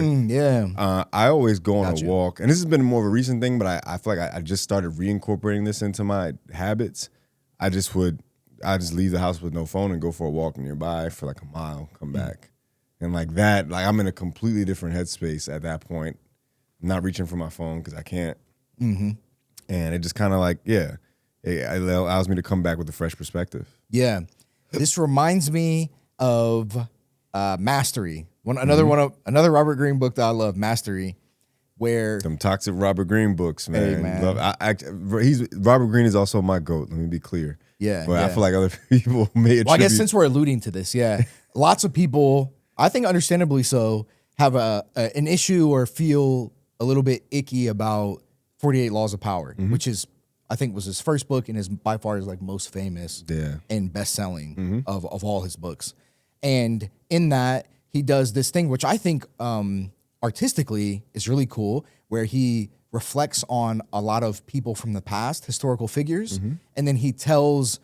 I always go on a walk, and this has been more of a recent thing, but I feel like I just started reincorporating this into my habits. I just leave the house with no phone and go for a walk nearby for like a mile, come back. And like that, like I'm in a completely different headspace at that point. I'm not reaching for my phone because I can't. Mm-hmm. And it just kind of like, it allows me to come back with a fresh perspective. Yeah. This reminds me of Mastery. Another Robert Greene book that I love, Mastery, where them toxic Robert Greene books, man. Hey, man. Robert Greene is also my GOAT. Let me be clear. Yeah. But I feel like other people may attribute. Well, I guess since we're alluding to this, lots of people, I think understandably so, have an issue or feel a little bit icky about 48 Laws of Power, which is, I think, was his first book and is by far his like most famous and best-selling of all his books. And in that, he does this thing, which I think artistically is really cool, where he reflects on a lot of people from the past, historical figures, and then he tells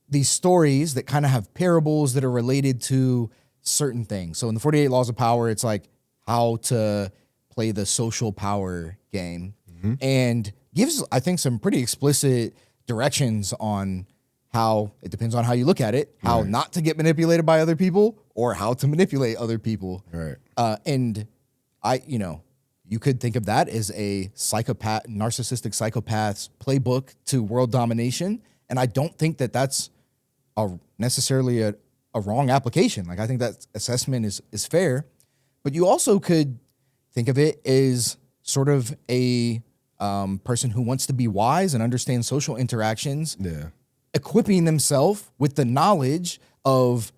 these stories that kind of have parables that are related to certain things. So in the 48 Laws of Power, it's like how to play the social power game, and gives, I think, some pretty explicit directions on how it depends on how you look at it, how not to get manipulated by other people or how to manipulate other people. Right. And you could think of that as a narcissistic psychopath's playbook to world domination. And I don't think that that's necessarily a wrong application. Like, I think that assessment is fair, but you also could think of it as sort of a person who wants to be wise and understand social interactions, equipping themselves with the knowledge of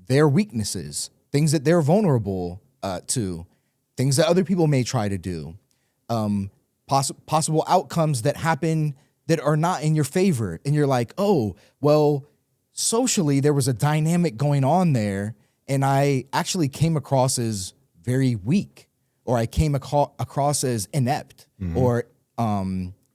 their weaknesses, things that they're vulnerable to, things that other people may try to do, possible outcomes that happen that are not in your favor. And you're like, oh, well, socially, there was a dynamic going on there, and I actually came across as very weak, or I came across as inept or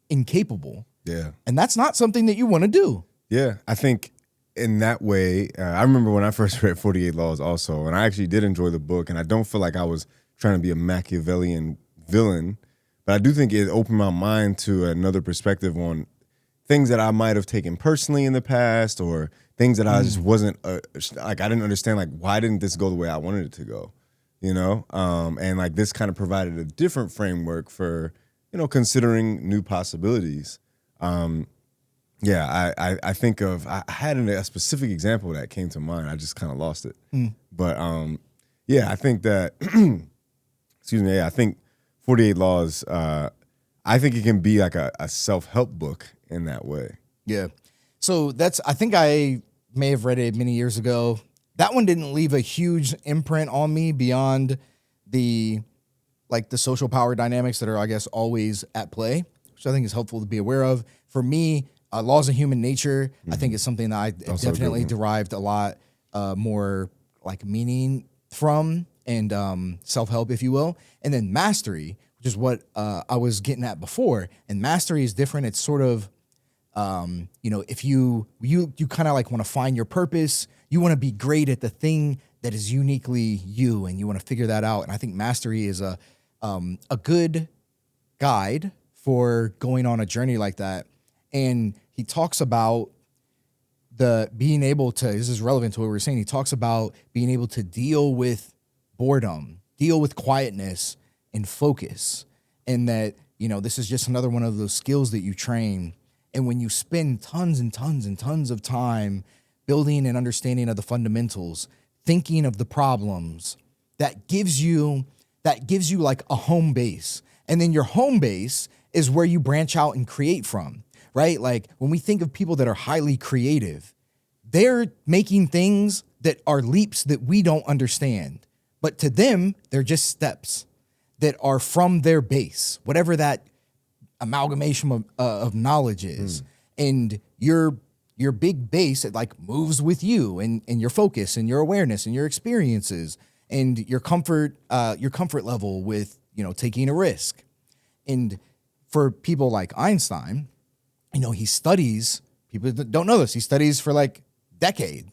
incapable. Yeah. And that's not something that you want to do. Yeah, I think in that way, I remember when I first read 48 Laws also, and I actually did enjoy the book, and I don't feel like I was trying to be a Machiavellian villain, but I do think it opened my mind to another perspective on things that I might have taken personally in the past, or things that I just wasn't, I didn't understand, like, why didn't this go the way I wanted it to go, And like this kind of provided a different framework for, considering new possibilities. Yeah, I think of, I had a specific example that came to mind. I just kind of lost it. But yeah, I think that, excuse me, I think 48 Laws, I think it can be like a self-help book in that way. Yeah. So I think I may have read it many years ago. That one didn't leave a huge imprint on me beyond the social power dynamics that are, I guess, always at play, which I think is helpful to be aware of. For me, Laws of Human Nature, I think is something that I definitely derived a lot more like meaning from, and self-help, if you will. And then Mastery, which is what I was getting at before. And Mastery is different. It's sort of, if you kind of like want to find your purpose, you want to be great at the thing that is uniquely you, and you want to figure that out. And I think Mastery is a good guide for going on a journey like that. And he talks about being able to, this is relevant to what we were saying, he talks about being able to deal with boredom, deal with quietness and focus. And that, this is just another one of those skills that you train. And when you spend tons and tons and tons of time building an understanding of the fundamentals, thinking of the problems, that gives you like a home base. And then your home base is where you branch out and create from, right? Like when we think of people that are highly creative, they're making things that are leaps that we don't understand. But to them, they're just steps that are from their base, whatever that amalgamation of knowledge is. And your big base, it like moves with you and your focus and your awareness and your experiences and your comfort level with, taking a risk. And for people like Einstein, he studies, people that don't know this, he studies for like decade,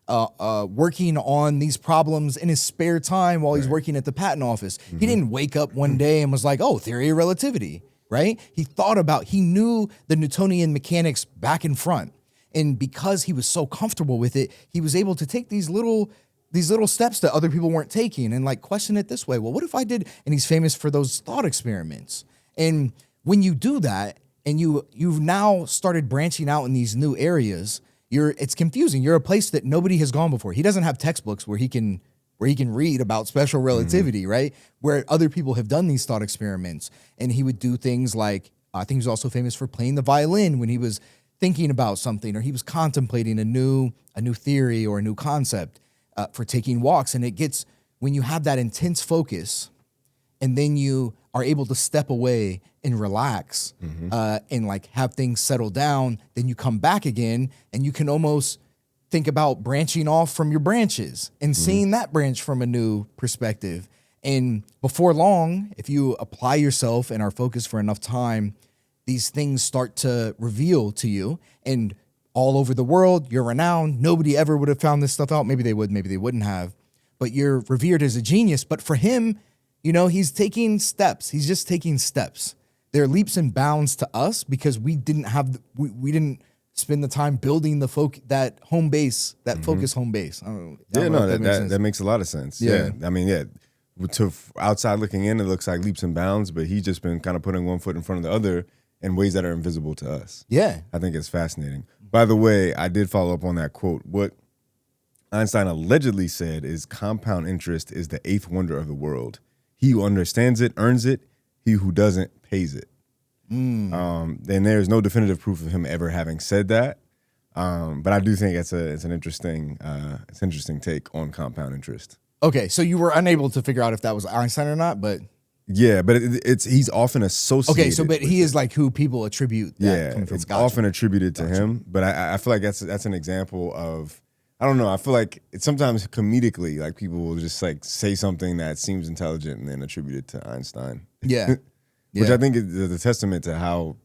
working on these problems in his spare time while he's working at the patent office. He didn't wake up one day and was like, oh, theory of relativity, right? He knew the Newtonian mechanics back and front. And because he was so comfortable with it, he was able to take these little steps that other people weren't taking and like question it this way. Well, what if I did? And he's famous for those thought experiments. And when you do that and you've now started branching out in these new areas, it's confusing. You're a place that nobody has gone before. He doesn't have textbooks where he can read about special relativity, right? Where other people have done these thought experiments. And he would do things like, I think he's also famous for playing the violin when he was thinking about something, or he was contemplating a new theory or a new concept, for taking walks. And it gets, when you have that intense focus and then you are able to step away and relax, and like have things settle down, then you come back again and you can almost think about branching off from your branches and seeing that branch from a new perspective. And before long, if you apply yourself and are focused for enough time, these things start to reveal to you. And all over the world, you're renowned. Nobody ever would have found this stuff out. Maybe they would, maybe they wouldn't have. But you're revered as a genius. But for him, he's taking steps. He's just taking steps. There are leaps and bounds to us because we didn't have, we didn't spend the time building that home base, that focus home base. I don't know. That makes a lot of sense. Yeah. I mean, to outside looking in, it looks like leaps and bounds, but he's just been kind of putting one foot in front of the other in ways that are invisible to us. Yeah. I think it's fascinating. By the way, I did follow up on that quote. What Einstein allegedly said is compound interest is the eighth wonder of the world. He who understands it earns it. He who doesn't pays it. And there's no definitive proof of him ever having said that. But I do think it's an interesting take on compound interest. Okay, so you were unable to figure out if that was Einstein or not, but yeah, but he's often associated. Okay, so but he is like who people attribute that. Yeah, it's often attributed to him. But I feel like that's an example of, I don't know. I feel like it's sometimes comedically, like people will just like say something that seems intelligent and then attribute it to Einstein. Yeah. Which I think is a testament to how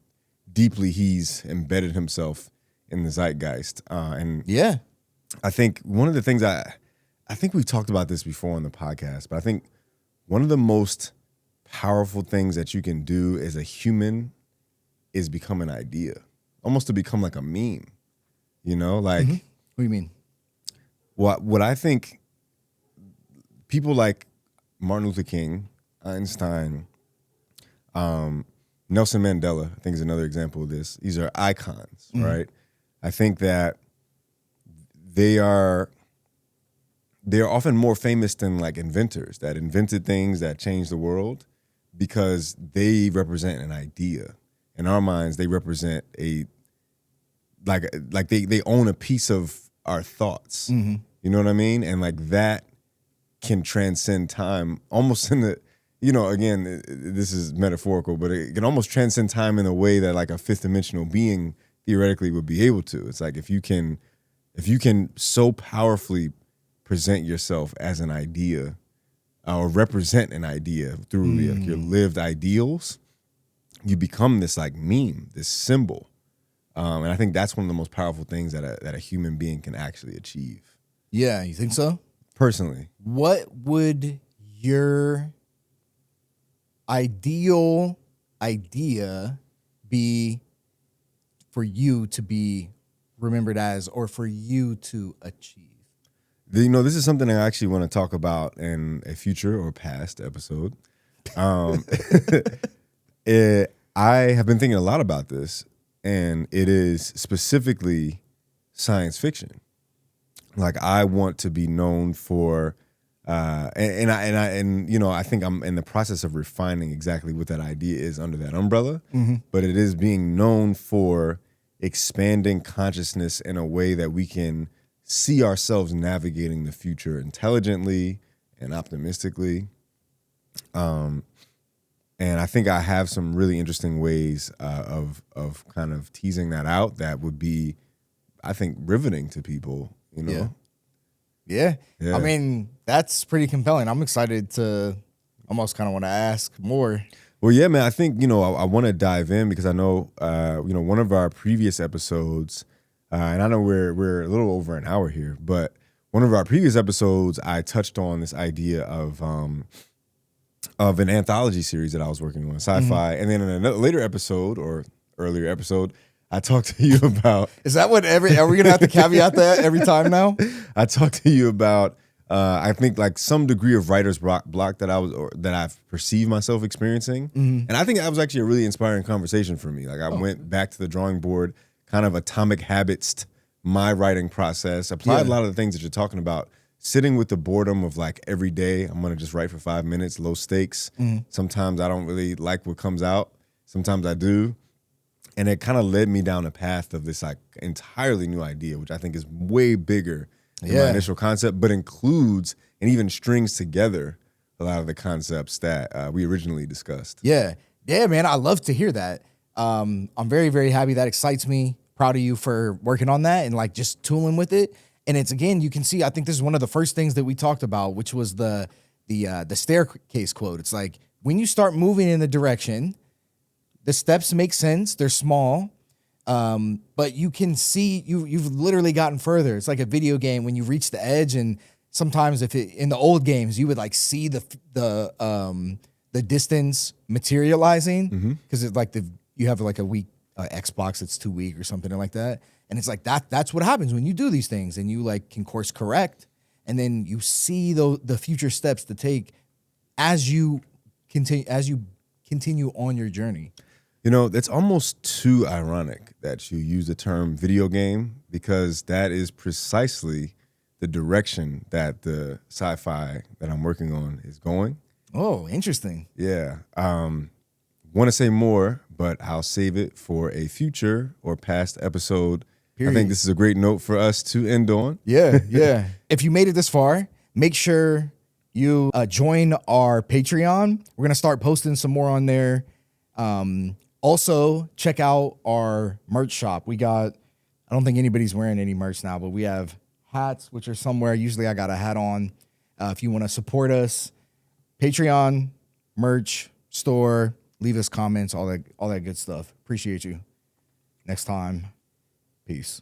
deeply he's embedded himself in the zeitgeist. And yeah, I think one of the things I think we've talked about this before on the podcast, but I think one of the most powerful things that you can do as a human is become an idea, almost to become like a meme, like. What do you mean? What I think people like Martin Luther King, Einstein, Nelson Mandela, I think is another example of this. These are icons, right? I think that they are often more famous than like inventors that invented things that changed the world because they represent an idea. In our minds, they represent they own a piece of our thoughts. You know what I mean? And like that can transcend time almost in the, again, this is metaphorical, but it can almost transcend time in a way that like a fifth dimensional being theoretically would be able to. It's like if you can so powerfully present yourself as an idea or represent an idea through like your lived ideals, you become this like meme, this symbol. And I think that's one of the most powerful things that a human being can actually achieve. Yeah, you think so? Personally. What would your ideal idea be for you to be remembered as or for you to achieve? This is something I actually want to talk about in a future or past episode. I have been thinking a lot about this, and it is specifically science fiction. Like I want to be known for, I think I'm in the process of refining exactly what that idea is under that umbrella. But it is being known for expanding consciousness in a way that we can see ourselves navigating the future intelligently and optimistically. And I think I have some really interesting ways of kind of teasing that out that would be, I think, riveting to people. Yeah. I mean, that's pretty compelling. I'm excited to almost kind of want to ask more. Well, yeah, man, I think, I want to dive in because I know, one of our previous episodes, and I know we're a little over an hour here, but one of our previous episodes, I touched on this idea of an anthology series that I was working on, sci-fi. And then in another later episode or earlier episode, I talked to you about. Is that what are we gonna have to caveat that every time now? I talked to you about I think like some degree of writer's block that I've perceived myself experiencing, and I think that was actually a really inspiring conversation for me. Like I went back to the drawing board, kind of atomic habits my writing process, applied a lot of the things that you're talking about. Sitting with the boredom of like every day, I'm gonna just write for 5 minutes, low stakes. Sometimes I don't really like what comes out. Sometimes I do. And it kind of led me down a path of this like entirely new idea, which I think is way bigger than my initial concept, but includes and even strings together a lot of the concepts that we originally discussed. Yeah, man, I love to hear that. I'm very, very happy. That excites me. Proud of you for working on that and like just tooling with it. And it's, again, you can see, I think this is one of the first things that we talked about, which was the staircase quote. It's like, when you start moving in the direction, the steps make sense. They're small. But you can see you've literally gotten further. It's like a video game when you reach the edge, and sometimes in the old games, you would like see the distance materializing, because it's like you have like a weak Xbox that's too weak or something like that. And it's like that's what happens when you do these things, and you like can course correct, and then you see the future steps to take as you continue on your journey. You know, it's almost too ironic that you use the term video game, because that is precisely the direction that the sci-fi that I'm working on is going. Oh, interesting. Yeah. Want to say more, but I'll save it for a future or past episode. Period. I think this is a great note for us to end on. Yeah, yeah. If you made it this far, make sure you join our Patreon. We're going to start posting some more on there. Also, check out our merch shop. I don't think anybody's wearing any merch now, but we have hats, which are somewhere. Usually I got a hat on. If you want to support us, Patreon, merch, store, leave us comments, all that good stuff. Appreciate you. Next time, peace.